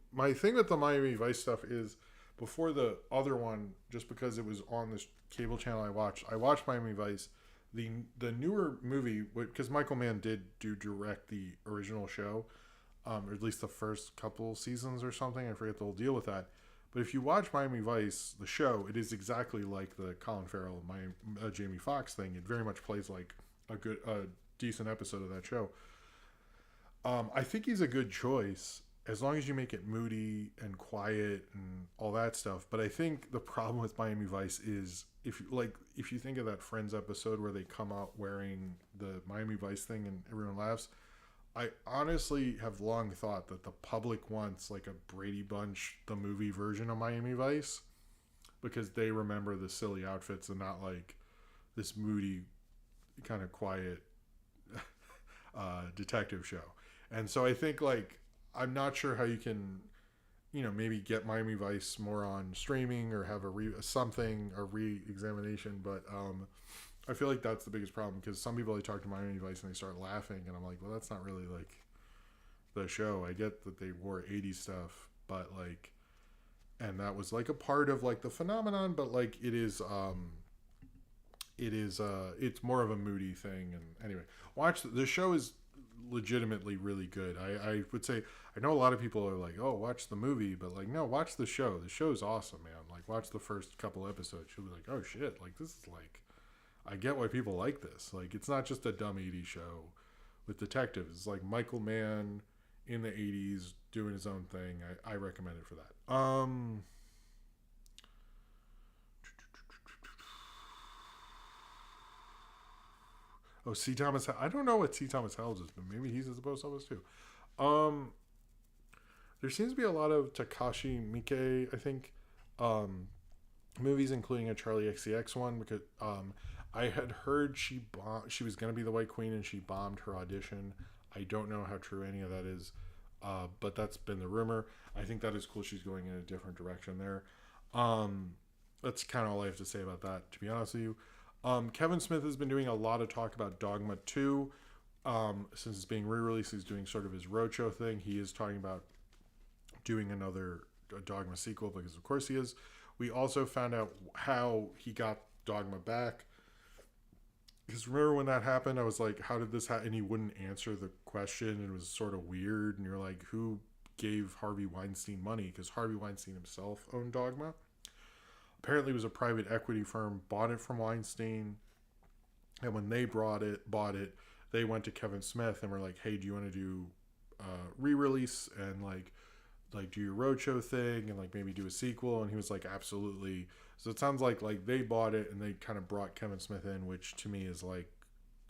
with the Miami Vice stuff is before the other one, just because it was on this cable channel I watched Miami Vice. The newer movie, because Michael Mann did direct the original show, or at least the first couple seasons or something. I forget the whole deal with that. But if you watch Miami Vice, the show, it is exactly like the Colin Farrell, Jamie Foxx thing. It very much plays like a decent episode of that show. I think he's a good choice as long as you make it moody and quiet and all that stuff. But I think the problem with Miami Vice is if you think of that Friends episode where they come out wearing the Miami Vice thing and everyone laughs, I honestly have long thought that the public wants like a Brady Bunch, the movie version of Miami Vice, because they remember the silly outfits and not like this moody, kind of quiet detective show. And so I think like, I'm not sure how you can, you know, maybe get Miami Vice more on streaming or have a re-examination, but I feel like that's the biggest problem, because some people, they talk to Miami Vice and they start laughing, and I'm like, well, that's not really like the show. I get that they wore 80s stuff, but like, and that was like a part of like the phenomenon, but like it's more of a moody thing. And anyway, the show is legitimately really good. I would say, I know a lot of people are like, oh, watch the movie, but like, no, watch the show. The show's awesome, man. Like, watch the first couple episodes. You'll be like, oh shit, like this is like, I get why people like this. Like, it's not just a dumb 80s show with detectives. It's like Michael Mann in the 80s doing his own thing. I recommend it for that. Oh, C. Thomas. I don't know what C. Thomas Howells is, but maybe he's at the post office too. There seems to be a lot of Takashi Miike, I think, movies, including a Charlie XCX one, because I had heard she was going to be the White Queen and she bombed her audition. I don't know how true any of that is, but that's been the rumor. I think that is cool. She's going in a different direction there. Um, that's kind of all I have to say about that, to be honest with you. Kevin Smith has been doing a lot of talk about Dogma 2. Since it's being re-released, he's doing sort of his roadshow thing. He is talking about doing another Dogma sequel because, of course, he is. We also found out how he got Dogma back. Because remember when that happened, I was like, how did this happen? And he wouldn't answer the question. And it was sort of weird. And you're like, who gave Harvey Weinstein money? Because Harvey Weinstein himself owned Dogma. Apparently it was a private equity firm, bought it from Weinstein. And when they bought it, they went to Kevin Smith and were like, hey, do you want to do re-release and like do your roadshow thing and like maybe do a sequel? And he was like, absolutely. So it sounds like they bought it and they kind of brought Kevin Smith in, which to me is like,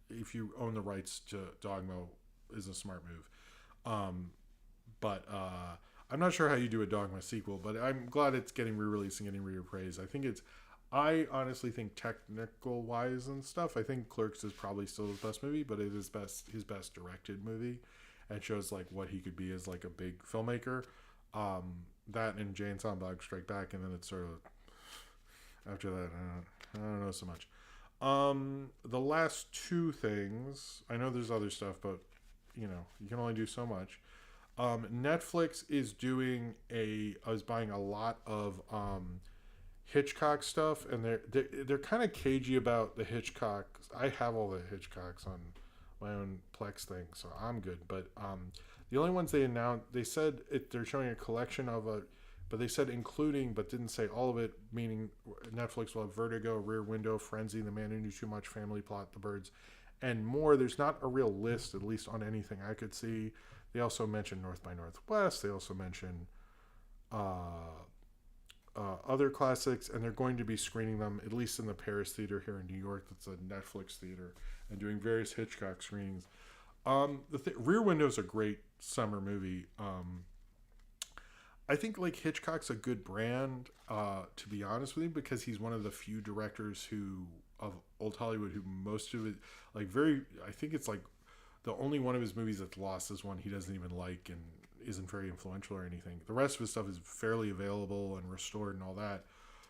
if you own the rights to Dogma, is a smart move. But I'm not sure how you do a Dogma sequel, but I'm glad it's getting re-released and getting reappraised. I honestly think technical wise and stuff, I think Clerks is probably still his best movie, but it is his best directed movie, and shows like what he could be as like a big filmmaker. That and Jay and Silent Bob Strike Back, and then it's sort of after that I don't know so much. The last two things, I know there's other stuff, but you can only do so much. Netflix is buying a lot of Hitchcock stuff, and they're kind of cagey about the Hitchcock. I have all the Hitchcocks on my own Plex thing, so I'm good. But the only ones they announced, they said they're showing a collection of it, but they said including, but didn't say all of it. Meaning Netflix will have Vertigo, Rear Window, Frenzy, The Man Who Knew Too Much, Family Plot, The Birds, and more. There's not a real list, at least on anything I could see. They also mentioned North by Northwest. They also mentioned other classics, and they're going to be screening them, at least in the Paris Theater here in New York. That's a Netflix theater, and doing various Hitchcock screenings. Rear Window is a great summer movie. I think like Hitchcock's a good brand, to be honest with you, because he's one of the few directors of old Hollywood who most of it, I think it's like the only one of his movies that's lost is one he doesn't even like and isn't very influential or anything. The rest of his stuff is fairly available and restored and all that.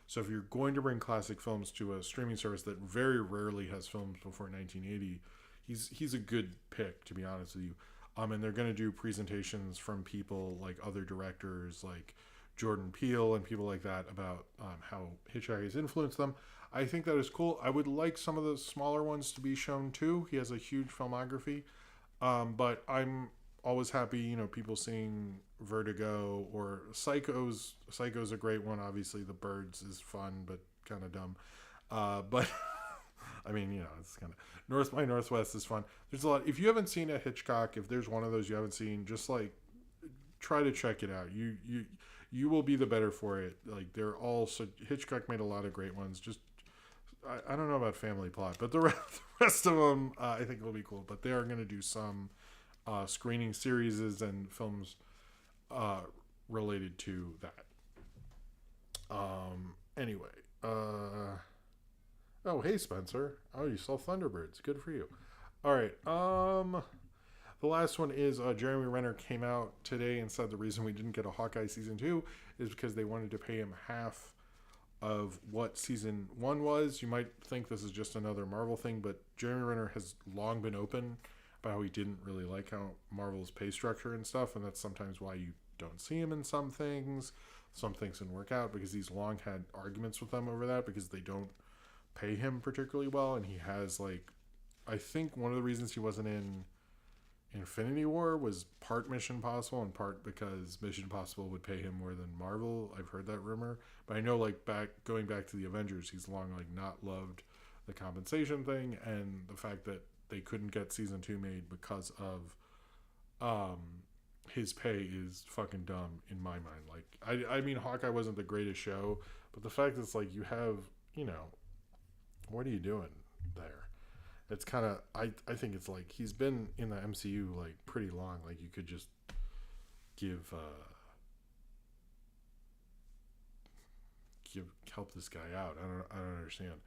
So if you're going to bring classic films to a streaming service that very rarely has films before 1980, he's a good pick, to be honest with you. And they're going to do presentations from people like other directors like Jordan Peele and people like that about how Hitchcock has influenced them. I think that is cool. I would like some of the smaller ones to be shown too. He has a huge filmography. But I'm always happy, people seeing Vertigo or Psycho's a great one. Obviously, The Birds is fun, but kind of dumb. But I mean, it's kind of North by Northwest is fun. There's a lot. If you haven't seen a Hitchcock, if there's one of those you haven't seen, just like try to check it out. You will be the better for it. Like they're all so Hitchcock made a lot of great ones. Just I don't know about Family Plot, but the rest of them I think will be cool. But they are going to do some screening series and films related to that. Anyway. Oh, hey, Spencer. Oh, you saw Thunderbirds. Good for you. All right. The last one is Jeremy Renner came out today and said the reason we didn't get a Hawkeye season 2 is because they wanted to pay him half of what season 1 was. You might think this is just another Marvel thing, but Jeremy Renner has long been open about how he didn't really like how Marvel's pay structure and stuff, and that's sometimes why you don't see him in some things. Some things didn't work out because he's long had arguments with them over that because they don't pay him particularly well, and he has I think one of the reasons he wasn't in Infinity War was part Mission Impossible and part because Mission Impossible would pay him more than Marvel. I've heard that rumor, but I know going back to the Avengers, he's long not loved the compensation thing and the fact that they couldn't get season 2 made because of his pay is fucking dumb in my mind. I mean Hawkeye wasn't the greatest show, but the fact is you have what are you doing there? It's kind of I think it's he's been in the MCU pretty long. You could just help this guy out. I don't understand.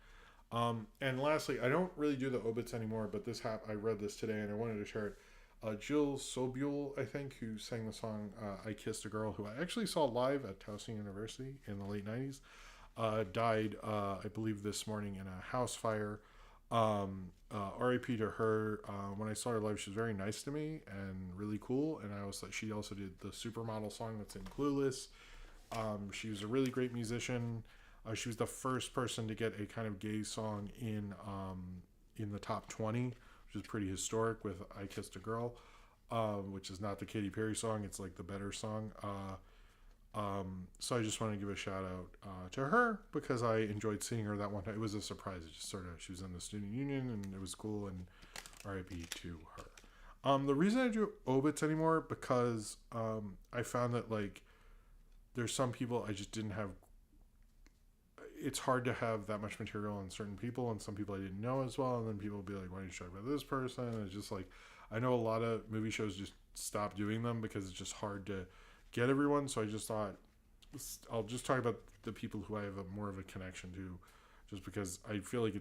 And lastly, I don't really do the obits anymore, but I read this today and I wanted to share it. Jill Sobule, I think, who sang the song "I Kissed a Girl," who I actually saw live at Towson University in the late '90s, died, I believe, this morning in a house fire. R.I.P. to her. When I saw her live, she was very nice to me and really cool. And I was like, she also did the supermodel song that's in Clueless. She was a really great musician. She was the first person to get a kind of gay song in the top 20, which is pretty historic with "I Kissed a Girl," which is not the Katy Perry song. It's like the better song. So I just want to give a shout out to her because I enjoyed seeing her that one time. It was a surprise. It just sort of, she was in the student union and it was cool, and RIP to her. The reason I do obits anymore because I found that like there's some people I just didn't have. It's hard to have that much material on certain people, and some people I didn't know as well. And then people will be like, "Why didn't you talk about this person?" And it's just like I know a lot of movie shows just stop doing them because it's just hard to get everyone. So I just thought I'll just talk about the people who I have more of a connection to, just because I feel like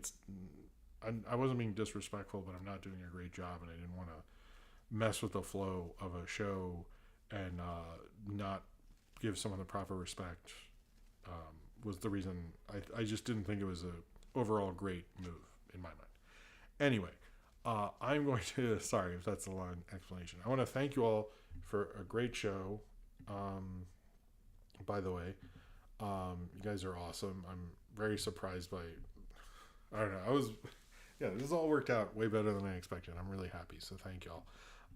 I wasn't being disrespectful, but I'm not doing a great job, and I didn't want to mess with the flow of a show and not give someone the proper respect. Was the reason I just didn't think it was a overall great move in my mind. Anyway, I'm going to sorry if that's a long explanation. I want to thank you all for a great show. By the way, you guys are awesome. I'm very surprised by. I don't know. Yeah, this all worked out way better than I expected. I'm really happy. So thank y'all.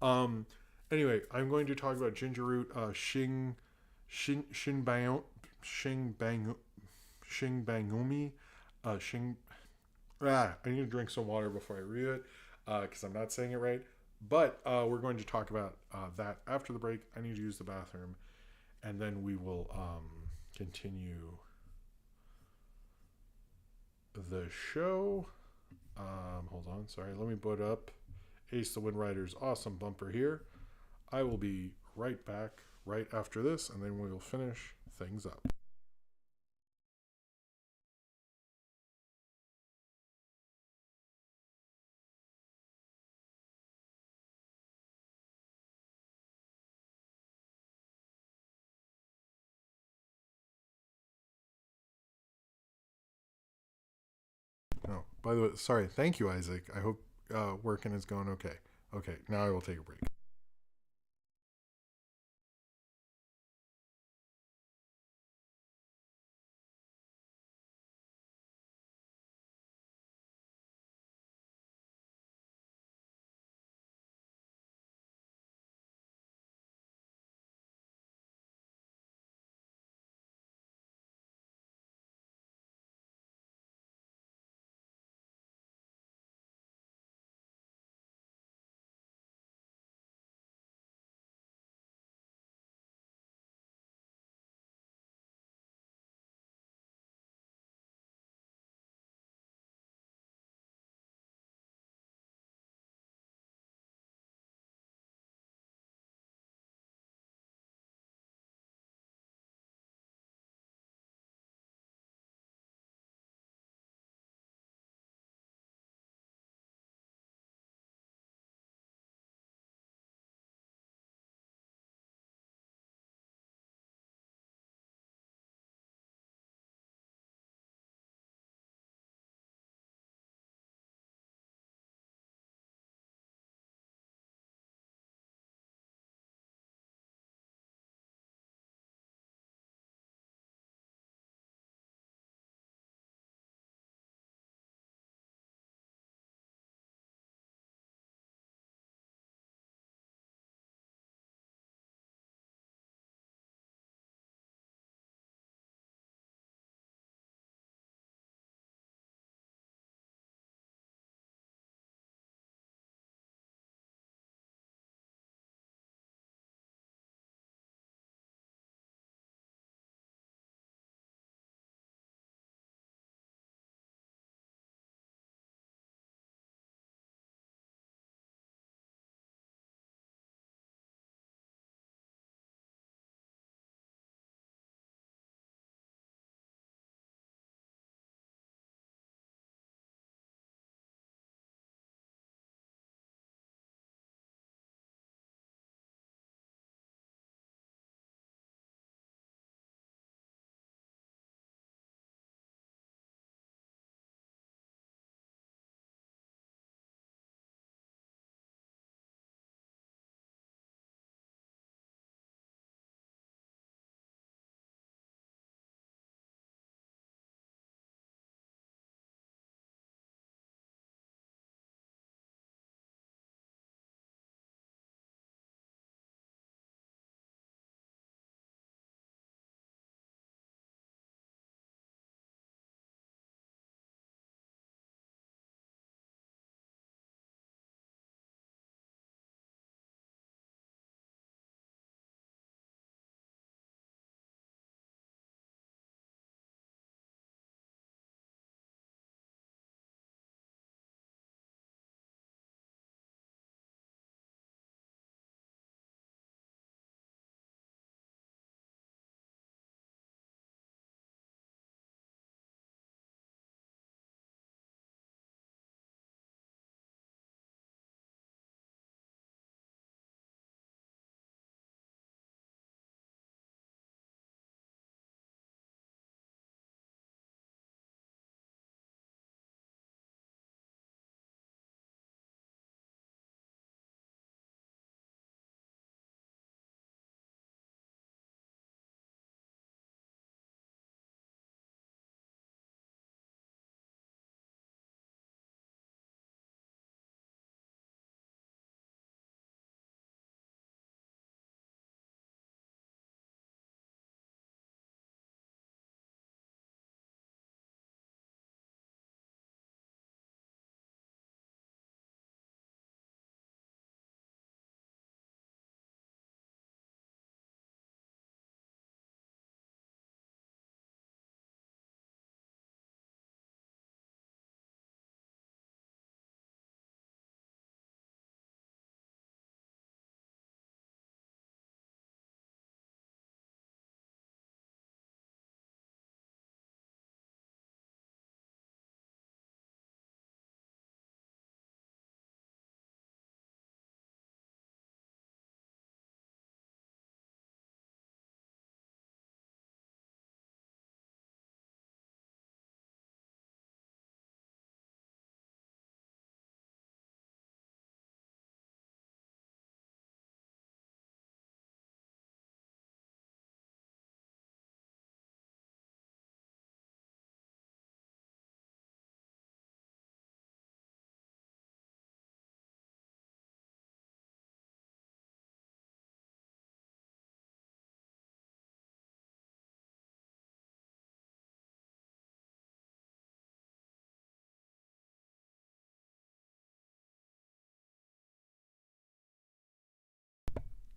Um, anyway, I'm going to talk about ginger root, Shinbang, Shinbangumi, Shing. I need to drink some water before I read it because I'm not saying it right. But we're going to talk about that after the break. I need to use the bathroom, and then we will continue the show. Hold on, sorry. Let me put up Ace the Wind Rider's awesome bumper here. I will be right back right after this, and then we will finish things up. No, by the way, sorry. Thank you, Isaac. I hope working is going okay. Okay, now I will take a break.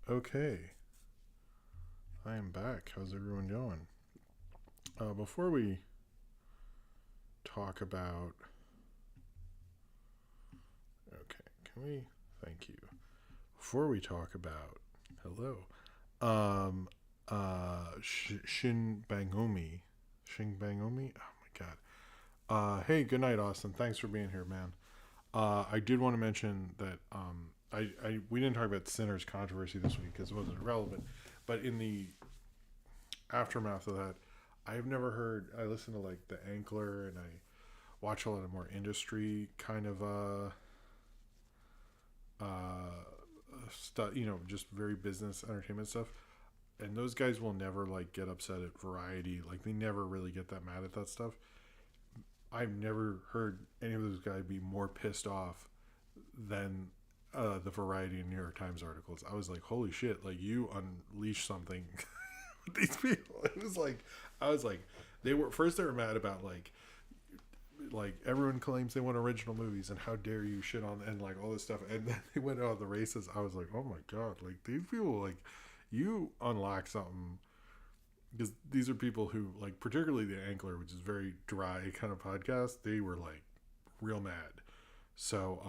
Okay, I am back. How's everyone going? Before we talk about, okay, can we? Thank you. Before we talk about, hello, um, Shinbangumi, Shinbangumi. Oh my god. Hey, good night, Austin. Thanks for being here, man. I did want to mention that we didn't talk about Sinner's controversy this week because it wasn't relevant, but in the aftermath of that, I've never heard. I listen to like the Ankler, and I watch a lot of more industry kind of stuff. Just very business entertainment stuff. And those guys will never like get upset at Variety. Like they never really get that mad at that stuff. I've never heard any of those guys be more pissed off than the Variety and New York Times articles. I was like, holy shit! Like you unleashed something with these people. It was like, I was like, they were mad about like everyone claims they want original movies and how dare you shit on and like all this stuff, and then they went on the races. I was like, oh my god! Like these people, like you unlock something. Because these are people who, like, particularly the Ankler, which is very dry kind of podcast, they were, like, real mad. So,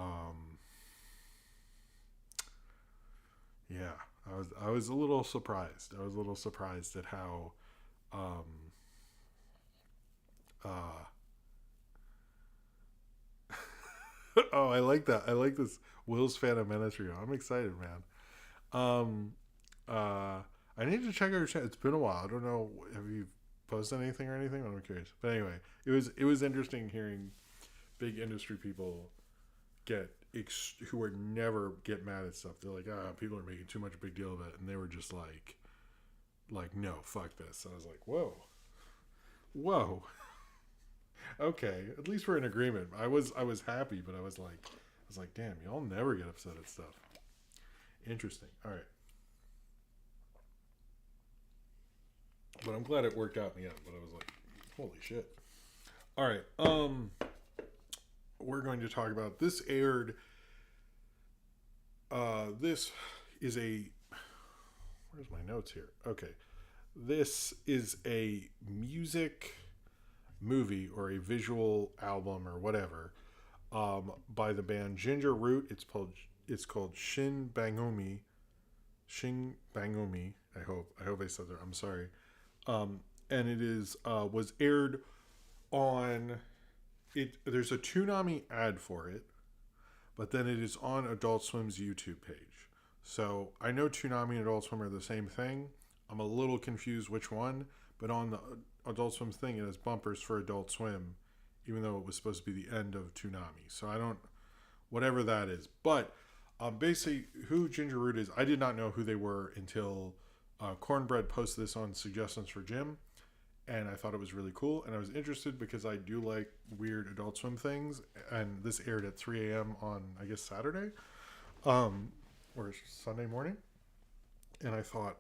yeah, I was a little surprised. I was a little surprised at how, uh, oh, I like that. I like this Will's Phantom Menace trio. I'm excited, man. Um, uh, I need to check out your channel. It's been a while. I don't know. Have you posted anything or anything? I'm curious. But anyway, it was interesting hearing big industry people who would never get mad at stuff. They're like, people are making too much a big deal of it, and they were just like no, fuck this. I was like, whoa, okay. At least we're in agreement. I was happy, but I was like, damn, y'all never get upset at stuff. Interesting. All right. But I'm glad it worked out in the end. But I was like, holy shit. All right. We're going to talk about this aired. This is a. Where's my notes here? Okay. This is a music movie or a visual album or whatever by the band Ginger Root. It's called Shinbangumi. Shinbangumi. I hope I said that. I'm sorry. And it is was aired on it. There's a Toonami ad for it, but then it is on Adult Swim's YouTube page. So I know Toonami and Adult Swim are the same thing. I'm a little confused which one, but on the Adult Swim thing, it has bumpers for Adult Swim, even though it was supposed to be the end of Toonami. So I don't, whatever that is. But basically, who Ginger Root is, I did not know who they were until Cornbread posted this on Suggestions for Jim, and I thought it was really cool, and I was interested because I do like weird Adult Swim things, and this aired at 3 a.m. on, I guess, Saturday, or Sunday morning, and I thought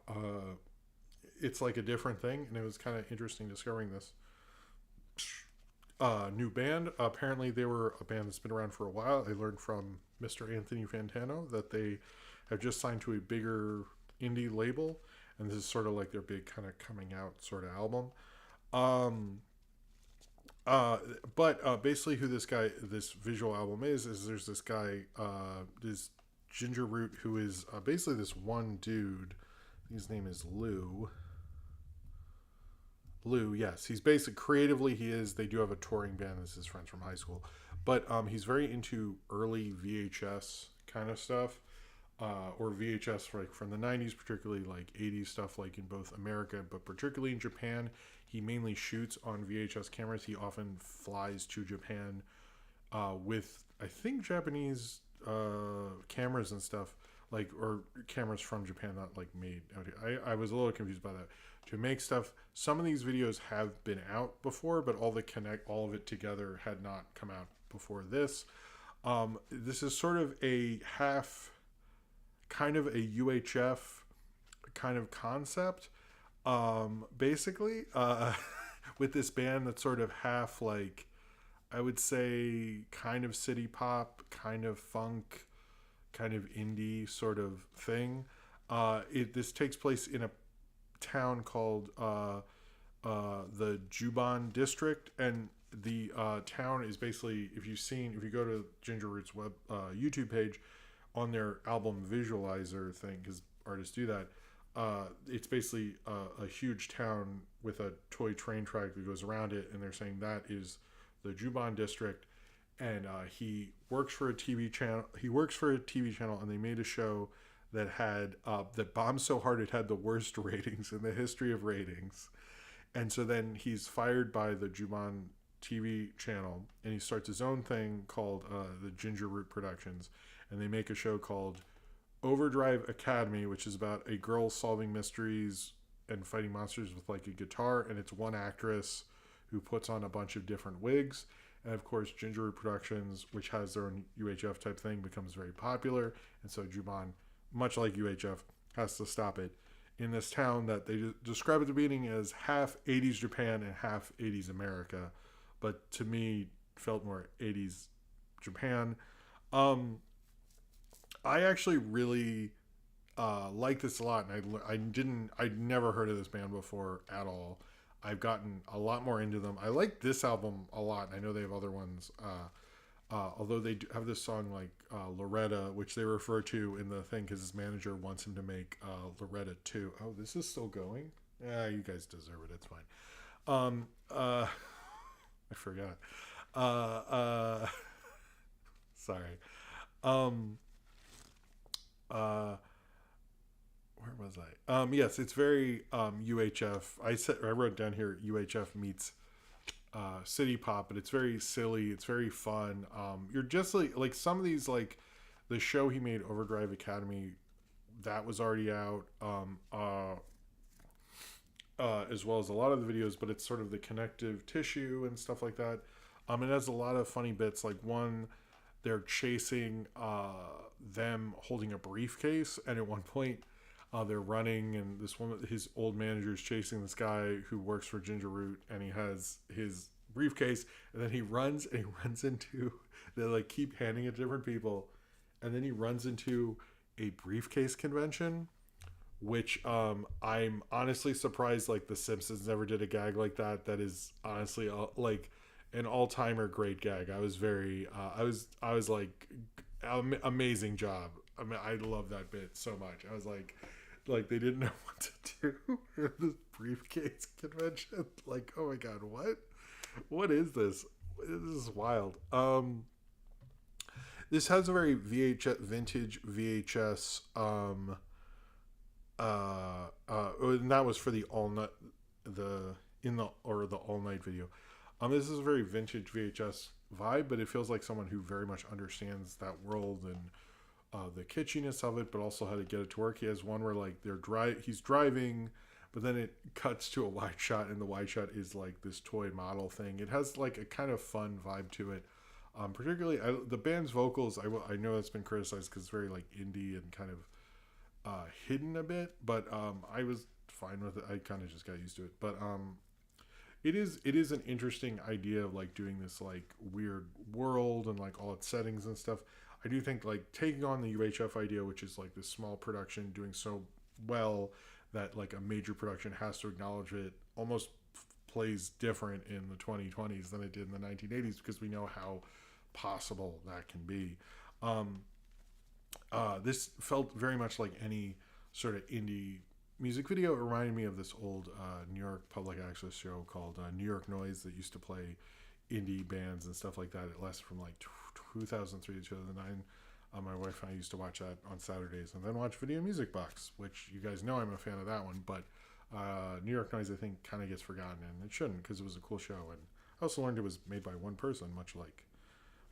it's like a different thing, and it was kind of interesting discovering this new band. Apparently, they were a band that's been around for a while. I learned from Mr. Anthony Fantano that they have just signed to a bigger indie label, and this is sort of like their big kind of coming out sort of album. But basically who this visual album is there's this guy, this Ginger Root, who is basically this one dude. His name is Lou. Yes. He's basically, creatively, they do have a touring band. This is his friends from high school. But he's very into early VHS kind of stuff. Or VHS from the 90s, particularly like 80s stuff, like in both America, but particularly in Japan. He mainly shoots on VHS cameras. He often flies to Japan with, I think, Japanese cameras and stuff, like, or cameras from Japan, not like made out here. I was a little confused by that. To make stuff, some of these videos have been out before, but all of it together had not come out before this. This is sort of a kind of a UHF kind of concept, basically, with this band that's sort of half, like, I would say kind of city pop, kind of funk, kind of indie sort of thing. This takes place in a town called the Juban district, and the town is basically, if you go to Ginger Root's web YouTube page, on their album visualizer thing, because artists do that, it's basically a huge town with a toy train track that goes around it, and they're saying that is the Juban district. And he works for a TV channel. And they made a show that had that bombed so hard it had the worst ratings in the history of ratings. And so then he's fired by the Juban TV channel, and he starts his own thing called the Ginger Root Productions, and they make a show called Overdrive Academy, which is about a girl solving mysteries and fighting monsters with like a guitar, and it's one actress who puts on a bunch of different wigs. And of course, Ginger Root Productions, which has their own UHF type thing, becomes very popular, and so Juban, much like UHF, has to stop it in this town that they describe at the beginning as half 80s Japan and half 80s America, but to me felt more 80s Japan. I actually really like this a lot, and I'd never heard of this band before at all. I've gotten a lot more into them. I like this album a lot, and I know they have other ones. Although they do have this song like Loretta, which they refer to in the thing because his manager wants him to make Loretta 2. Oh, this is still going? Yeah, you guys deserve it. It's fine. I forgot. Sorry. Where was I? Yes, it's very UHF. I wrote down here UHF meets city pop, but it's very silly. It's very fun. You're just like some of these, like the show he made, Overdrive Academy, that was already out, as well as a lot of the videos, but it's sort of the connective tissue and stuff like that. It has a lot of funny bits. Like one, they're chasing them holding a briefcase, and at one point they're running, and this woman, his old manager, is chasing this guy who works for Ginger Root, and he has his briefcase, and then he runs into, they like keep handing it to different people, and then he runs into a briefcase convention, which I'm honestly surprised like The Simpsons never did a gag like that. That is honestly like an all-timer great gag. I was very I was like, amazing job. I mean, I love that bit so much. I was like they didn't know what to do in this briefcase convention. Like, oh my god, what is this? This is wild. This has a very vintage VHS and that was for the all night all night video. This is a very vintage VHS vibe, but it feels like someone who very much understands that world and the kitschiness of it, but also how to get it to work. He has one where like he's driving, but then it cuts to a wide shot, and the wide shot is like this toy model thing. It has like a kind of fun vibe to it. Particularly the band's vocals, I know that's been criticized because it's very like indie and kind of hidden a bit, but I was fine with it. I kind of just got used to it. But it is an interesting idea of like doing this like weird world and like all its settings and stuff. I do think like taking on the UHF idea, which is like this small production doing so well that like a major production has to acknowledge it, almost plays different in the 2020s than it did in the 1980s, because we know how possible that can be. This felt very much like any sort of indie music video. It reminded me of this old New York public access show called New York Noise that used to play indie bands and stuff like that. It lasted from like 2003 to 2009. My wife and I used to watch that on Saturdays, and then watch Video Music Box, which you guys know I'm a fan of that one. But New York Noise, I think, kind of gets forgotten, and it shouldn't, because it was a cool show. And I also learned it was made by one person, much like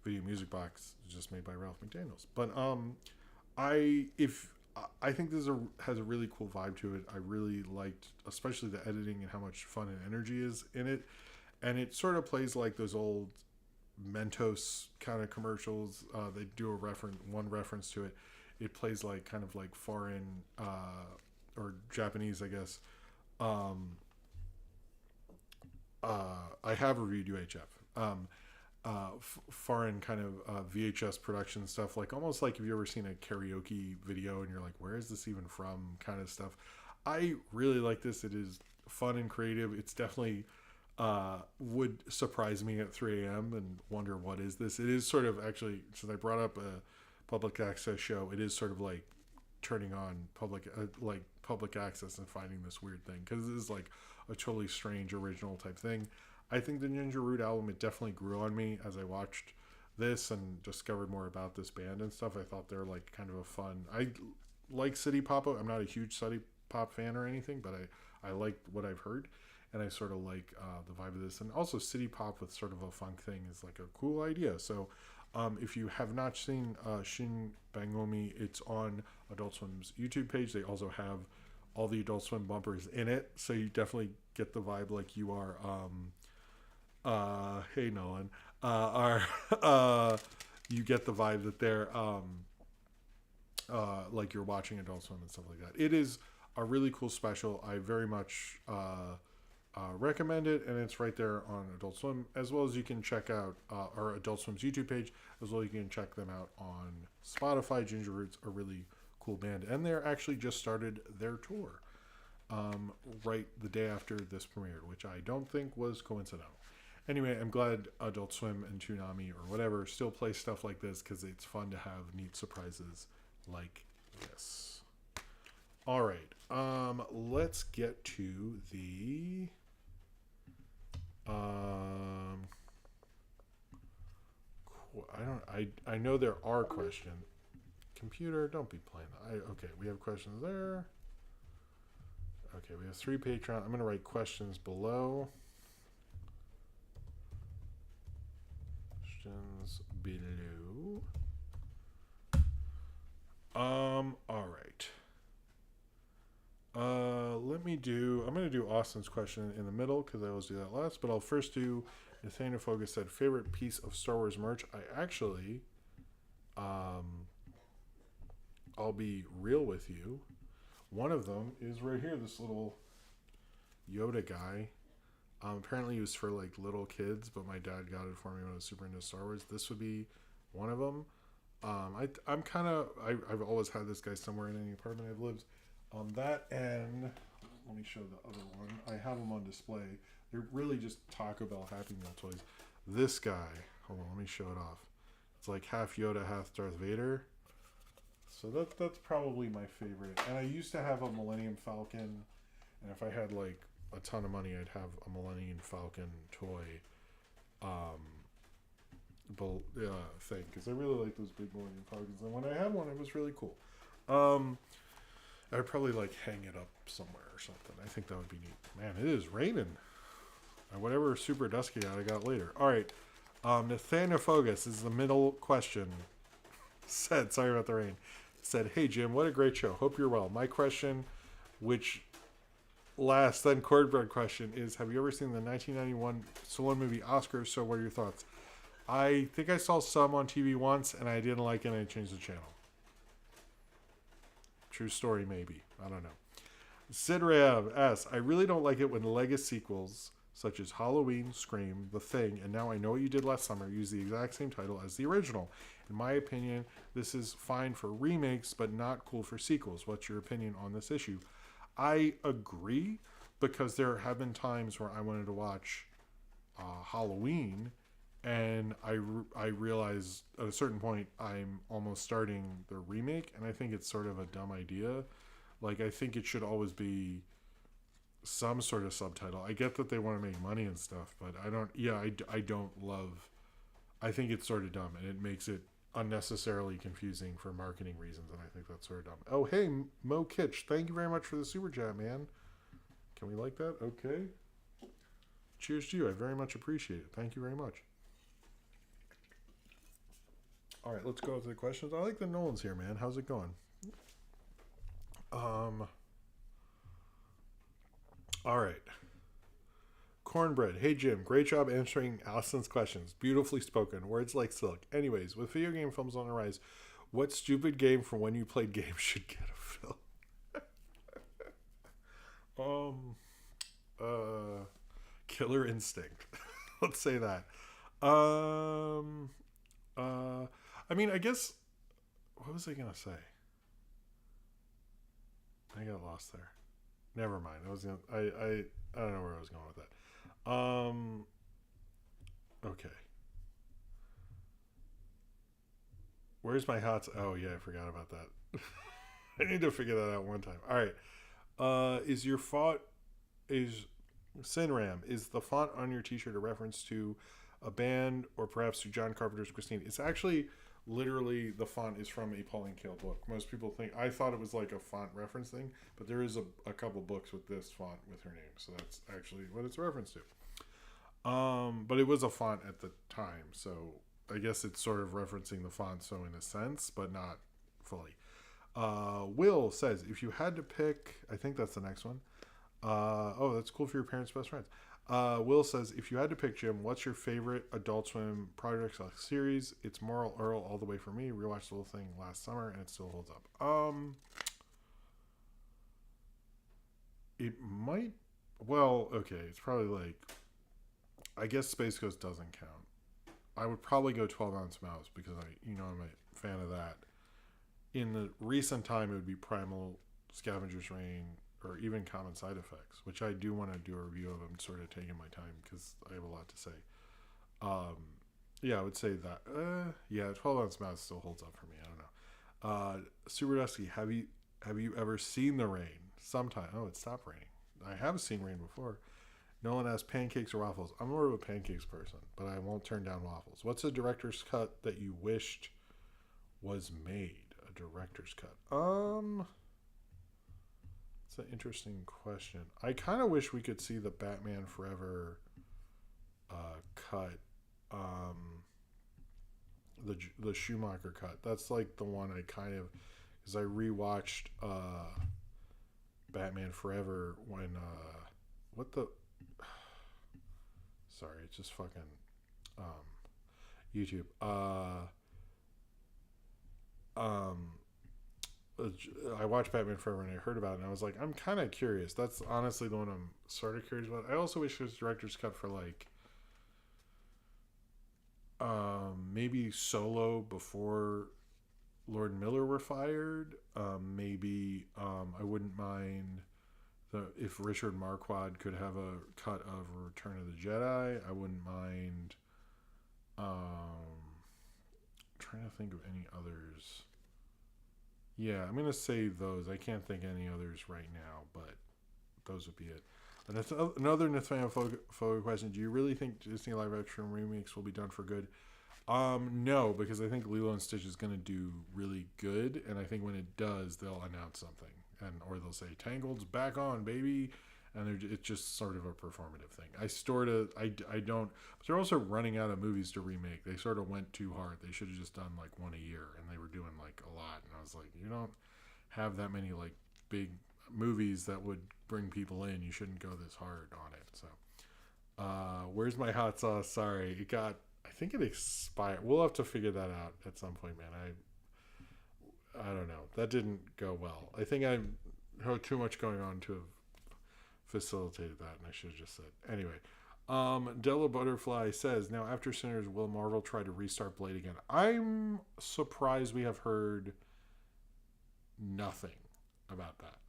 Video Music Box, just made by Ralph McDaniels. But I think this has a really cool vibe to it. I really liked, especially the editing and how much fun and energy is in it. And it sort of plays like those old Mentos kind of commercials. They do one reference to it. It plays like kind of like foreign or Japanese, I guess. I have reviewed UHF. foreign kind of VHS production stuff, like almost like if you ever seen a karaoke video and you're like, where is this even from, kind of stuff. I really like this. It is fun and creative. It's definitely would surprise me at 3 a.m. and wonder what is this. It is sort of, actually, since I brought up a public access show, it is sort of like turning on public access and finding this weird thing, because it is like a totally strange original type thing. I think the Ninja Root album, it definitely grew on me as I watched this and discovered more about this band and stuff. I thought they're like kind of a fun, I like city pop. I'm not a huge city pop fan or anything, but I like what I've heard, and I sort of like the vibe of this. And also city pop with sort of a funk thing is like a cool idea. So if you have not seen Shinbangumi, it's on Adult Swim's YouTube page. They also have all the Adult Swim bumpers in it, so you definitely get the vibe like you are hey Nolan, you get the vibe that they're like you're watching Adult Swim and stuff like that. It is a really cool special. I very much recommend it, and it's right there on Adult Swim, as well as you can check out our Adult Swim's YouTube page, as well as you can check them out on Spotify. Ginger Root's a really cool band, and they're actually just started their tour right the day after this premiered, which I don't think was coincidental. Anyway, I'm glad Adult Swim and Toonami or whatever still play stuff like this, because it's fun to have neat surprises like this. All right, let's get to the I know there are questions. Computer, don't be playing that. Okay, we have questions there. Okay, we have 3 Patreon. I'm gonna write questions below. Questions below. All right. I'm going to do Austin's question in the middle, because I always do that last, but I'll first do Nathaniel Focus said, favorite piece of Star Wars merch. I actually, I'll be real with you. One of them is right here, this little Yoda guy. Apparently he was for like little kids, but my dad got it for me when I was super into Star Wars. This would be one of them. I've always had this guy somewhere in any apartment I've lived. That, and let me show the other one. I have them on display. They're really just Taco Bell Happy Meal toys. This guy, hold on, let me show it off. It's like half Yoda, half Darth Vader. So that's probably my favorite. And I used to have a Millennium Falcon, and if I had like a ton of money, I'd have a Millennium Falcon toy thing, because I really like those big Millennium Falcons. And when I had one, it was really cool. I'd probably like hang it up somewhere or something. I think that would be neat. Man, it is raining. And whatever super dusky I got later. All right. Nathaniel Fogus is the middle question. Said, sorry about the rain. Said, hey Jim, what a great show. Hope you're well. My question, which last then Cordbread question, is have you ever seen the 1991 Stallone movie Oscars? So what are your thoughts? I think I saw some on TV once, and I didn't like it, and I changed the channel. True story, maybe. I don't know. Sid Rev asks, I really don't like it when Lego sequels, such as Halloween, Scream, The Thing, and Now I Know What You Did Last Summer, use the exact same title as the original. In my opinion, this is fine for remakes, but not cool for sequels. What's your opinion on this issue? I agree, because there have been times where I wanted to watch Halloween, and I realized at a certain point I'm almost starting the remake, and I think it's sort of a dumb idea. Like, I think it should always be some sort of subtitle. I get that they want to make money and stuff, but I don't love. I think it's sort of dumb, and it makes it unnecessarily confusing for marketing reasons, and I think that's sort of dumb. Oh, hey, Mo Kitch, thank you very much for the super chat, man. Can we like that? Okay. Cheers to you. I very much appreciate it. Thank you very much. All right, let's go to the questions. I like that Nolan's here, man. How's it going? All right. Cornbread. Hey, Jim. Great job answering Allison's questions. Beautifully spoken. Words like silk. Anyways, with video game films on the rise, what stupid game from when you played games should get a film? Killer Instinct. Let's say that. Um. I mean, I guess. What was I gonna say? I got lost there. Never mind. I was gonna. I don't know where I was going with that. Okay. Where's my hots? Oh yeah, I forgot about that. I need to figure that out one time. All right. Is your font is Sinram? Is the font on your T-shirt a reference to a band or perhaps to John Carpenter's Christine? It's actually literally the font is from a Pauline Kael book. Most people think I thought it was like a font reference thing, but there is a couple books with this font with her name, so that's actually what it's a reference to. But it was a font at the time, so I guess it's sort of referencing the font, so in a sense, but not fully. Will says, if you had to pick, I think that's the next one. Oh, that's cool for your parents' best friends. Will says, if you had to pick, Jim, what's your favorite Adult Swim Project series? It's Moral Earl all the way for me. Rewatched the whole thing last summer and it still holds up. It might. Well, okay, it's probably like. I guess Space Ghost doesn't count. I would probably go 12-ounce mouse because I'm a fan of that. In the recent time, it would be Primal, Scavenger's Reign, or even Common Side Effects, which I do want to do a review of. I'm sort of taking my time because I have a lot to say. Yeah, I would say that. Yeah, 12-ounce mouse still holds up for me. I don't know. Super Dusky, have you ever seen the rain? Sometime. Oh, it stopped raining. I have seen rain before. Nolan asks, pancakes or waffles? I'm more of a pancakes person, but I won't turn down waffles. What's a director's cut that you wished was made? A director's cut. It's an interesting question. I kind of wish we could see the Batman Forever cut. The Schumacher cut. That's like the one I kind of, because I rewatched Batman Forever when what the. Sorry, it's just fucking YouTube. I watched Batman Forever and I heard about it and I was like, I'm kind of curious. That's honestly the one I'm sort of curious about. I also wish there was director's cut for like maybe Solo before Lord and Miller were fired. Maybe I wouldn't mind if Richard Marquand could have a cut of Return of the Jedi. I wouldn't mind. Trying to think of any others. Yeah, I'm gonna say those. I can't think any others right now, but those would be it. Another Nathaniel Fogo question: do you really think Disney live-action remakes will be done for good? No, because I think Lilo and Stitch is gonna do really good, and I think when it does, they'll announce something, or they'll say Tangled's back on, baby, and it's just sort of a performative thing. I don't. But they're also running out of movies to remake. They sort of went too hard. They should have just done like one a year, and they were doing like a lot. And I was like, you don't have that many like big movies that would bring people in. You shouldn't go this hard on it. So, where's my hot sauce? Sorry, I think it expired. We'll have to figure that out at some point, man. I don't know. That didn't go well. I think I had too much going on to have facilitated that, and I should have just said. Anyway, Della Butterfly says, now after Sinners, will Marvel try to restart Blade again? I'm surprised we have heard nothing about that.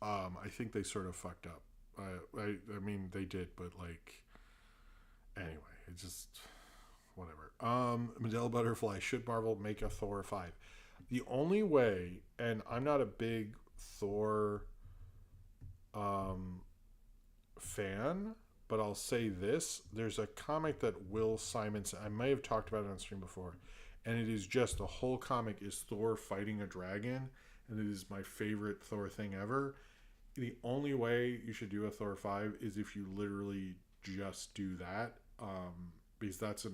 I think they sort of fucked up. I mean, they did, but like, anyway, it's just whatever. Medella Butterfly, should Marvel make a Thor 5? The only way, and I'm not a big Thor fan, but I'll say this: there's a comic that Will Simonson, I may have talked about it on stream before, and it is just the whole comic is Thor fighting a dragon, and it is my favorite Thor thing ever. The only way you should do a Thor 5 is if you literally just do that, because that's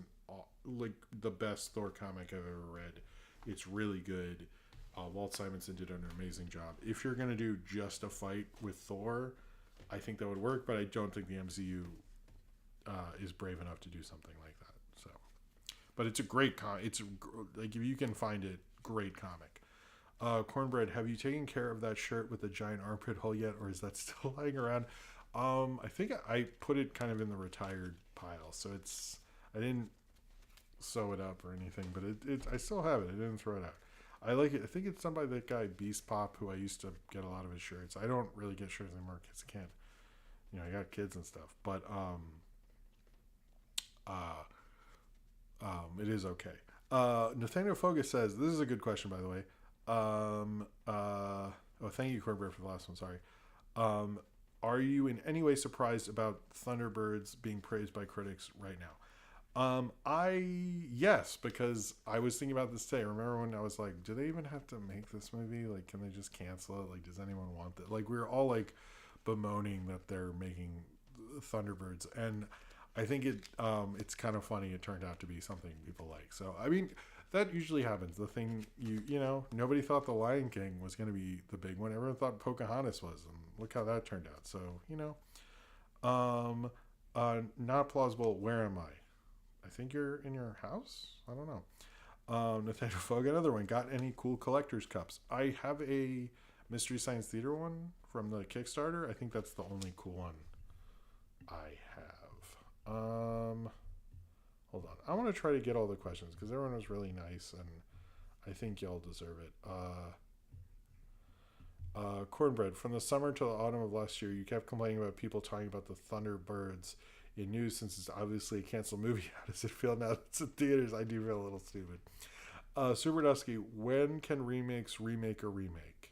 like the best Thor comic I've ever read. It's really good. Walt Simonson did an amazing job. If you're going to do just a fight with Thor, I think that would work, but I don't think the MCU is brave enough to do something like that. So, but it's a great comic. It's like, if you can find it, great comic. Cornbread, have you taken care of that shirt with the giant armpit hole yet, or is that still lying around? I think I put it kind of in the retired pile, so I didn't sew it up or anything, but I still have it. I didn't throw it out. I like it. I think it's done by that guy Beast Pop, who I used to get a lot of his shirts. I don't really get shirts anymore because I can't. I got kids and stuff. But it is okay. Nathaniel Fogus says, this is a good question, by the way. Thank you, Corbett, for the last one. Sorry. Are you in any way surprised about Thunderbirds being praised by critics right now? Yes, because I was thinking about this today. Remember when I was like, do they even have to make this movie? Like, can they just cancel it? Like, does anyone want that? Like, we were all like bemoaning that they're making Thunderbirds, and I think it's kind of funny. It turned out to be something people like. So, I mean, that usually happens. The thing nobody thought The Lion King was going to be the big one. Everyone thought Pocahontas was, and look how that turned out. So, not plausible. Where am I? I think you're in your house. I don't know. Nathaniel Fogg, another one. Got any cool collector's cups? I have a Mystery Science Theater one from the Kickstarter. I think that's the only cool one I have. Hold on. I want to try to get all the questions because everyone was really nice and I think y'all deserve it. Cornbread. From the summer to the autumn of last year, you kept complaining about people talking about the Thunderbirds in news since it's obviously a canceled movie. How does it feel now that it's in theaters? I do feel a little stupid. Super Dusky, when can remakes remake a remake?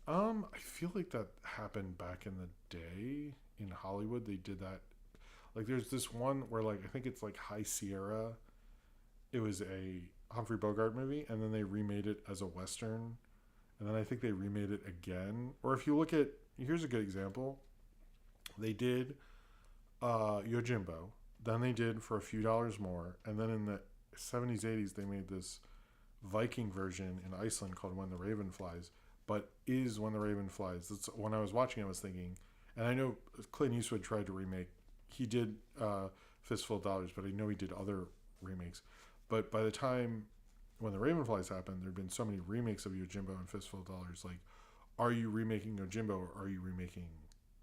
I feel like that happened back in the day in Hollywood. They did that. Like, there's this one where, like, I think it's like High Sierra. It was a Humphrey Bogart movie, and then they remade it as a Western. And then I think they remade it again. Or if you look at, here's a good example. They did Yojimbo. Then they did For a Few Dollars More. And then in the 70s, 80s, they made this Viking version in Iceland called When the Raven Flies. But is When the Raven Flies. That's, when I was watching, I was thinking, and I know Clint Eastwood tried to remake. He did Fistful of Dollars, but I know he did other remakes. But by the time When the Raven Flies happened, there had been so many remakes of Yojimbo and Fistful of Dollars. Like, are you remaking Yojimbo or are you remaking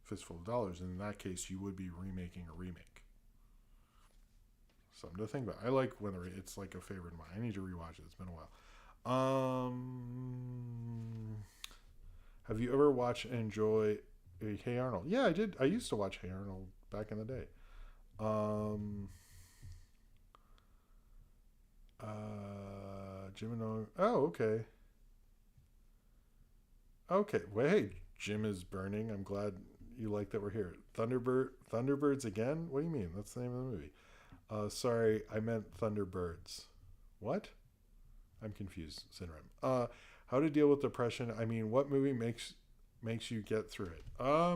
Fistful of Dollars? And in that case, you would be remaking a remake. Something to think about. I like it's like a favorite of mine. I need to rewatch it. It's been a while. Have you ever watched and enjoy Hey Arnold? Yeah, I did. I used to watch Hey Arnold back in the day. Jim and oh, okay. Okay. Well, hey, Jim is burning. I'm glad you like that we're here. Thunderbirds again? What do you mean? That's the name of the movie. Sorry, I meant Thunderbirds. What? I'm confused. Syndrome. How to deal with depression? I mean, what movie makes you get through it? I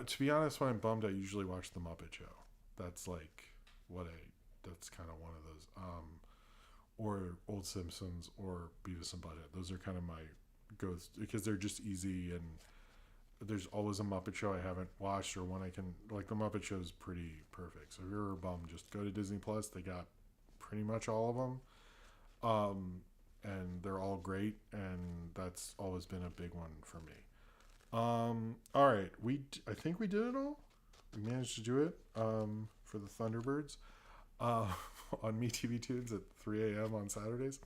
to be honest, when I'm bummed, I usually watch The Muppet Show. That's like that's kind of one of those. Or Old Simpsons or Beavis and Butthead. Those are kind of my goes because they're just easy and there's always a Muppet Show I haven't watched or one I can like. The Muppet Show is pretty perfect. So if you're a bum, just go to Disney Plus. They got pretty much all of them. And they're all great, and that's always been a big one for me. All right, I think we did it all. We managed to do it for the Thunderbirds on MeTV Tunes at 3 a.m. on Saturdays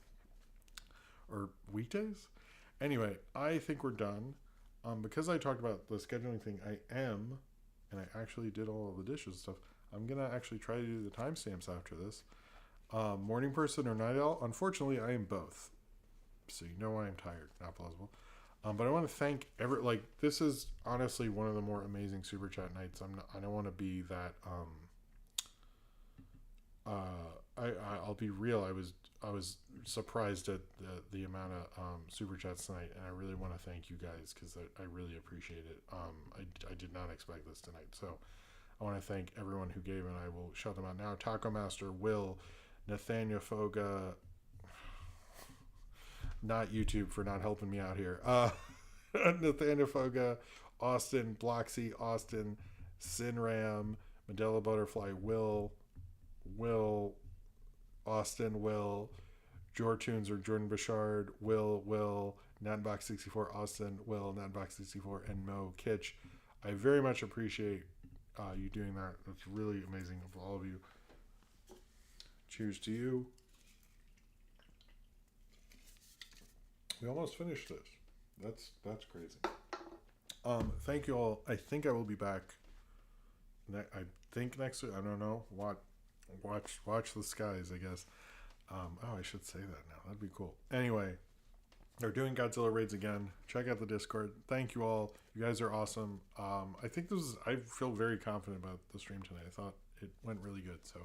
or weekdays. Anyway, I think we're done. Because I talked about the scheduling thing, and I actually did all of the dishes and stuff. I'm gonna actually try to do the timestamps after this. Morning person or night owl? Unfortunately, I am both. So you know why I'm tired. Not plausible. But I want to thank this is honestly one of the more amazing super chat nights. I don't want to be that. I'll be real. I was surprised at the amount of super chats tonight, and I really want to thank you guys because I really appreciate it. I did not expect this tonight, so I want to thank everyone who gave, and I will shout them out now. Taco Master, Will, Nathaniel Foga, not YouTube for not helping me out here. Nathaniel Foga, Austin, Bloxy, Austin, Sinram, Medela Butterfly, Will, Austin, Will, Jortunes or Jordan Bouchard, Will, Natbox64, Austin, Will, Natbox64, and Mo Kitch. I very much appreciate you doing that. That's really amazing of all of you. Cheers to you. We almost finished this. That's crazy. Thank you all. I think I will be back. I think next week. I don't know. Watch the skies, I guess. I should say that now. That'd be cool. Anyway, they're doing Godzilla raids again. Check out the Discord. Thank you all. You guys are awesome. I feel very confident about the stream tonight. I thought it went really good. So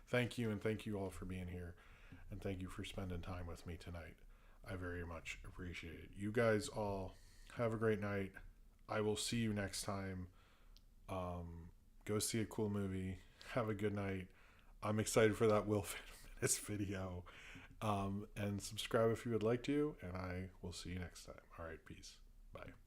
thank you, and thank you all for being here. And thank you for spending time with me tonight. I very much appreciate it. You guys all have a great night. I will see you next time. Go see a cool movie. Have a good night. I'm excited for that Will Minutes video. And subscribe if you would like to. And I will see you next time. All right, peace. Bye.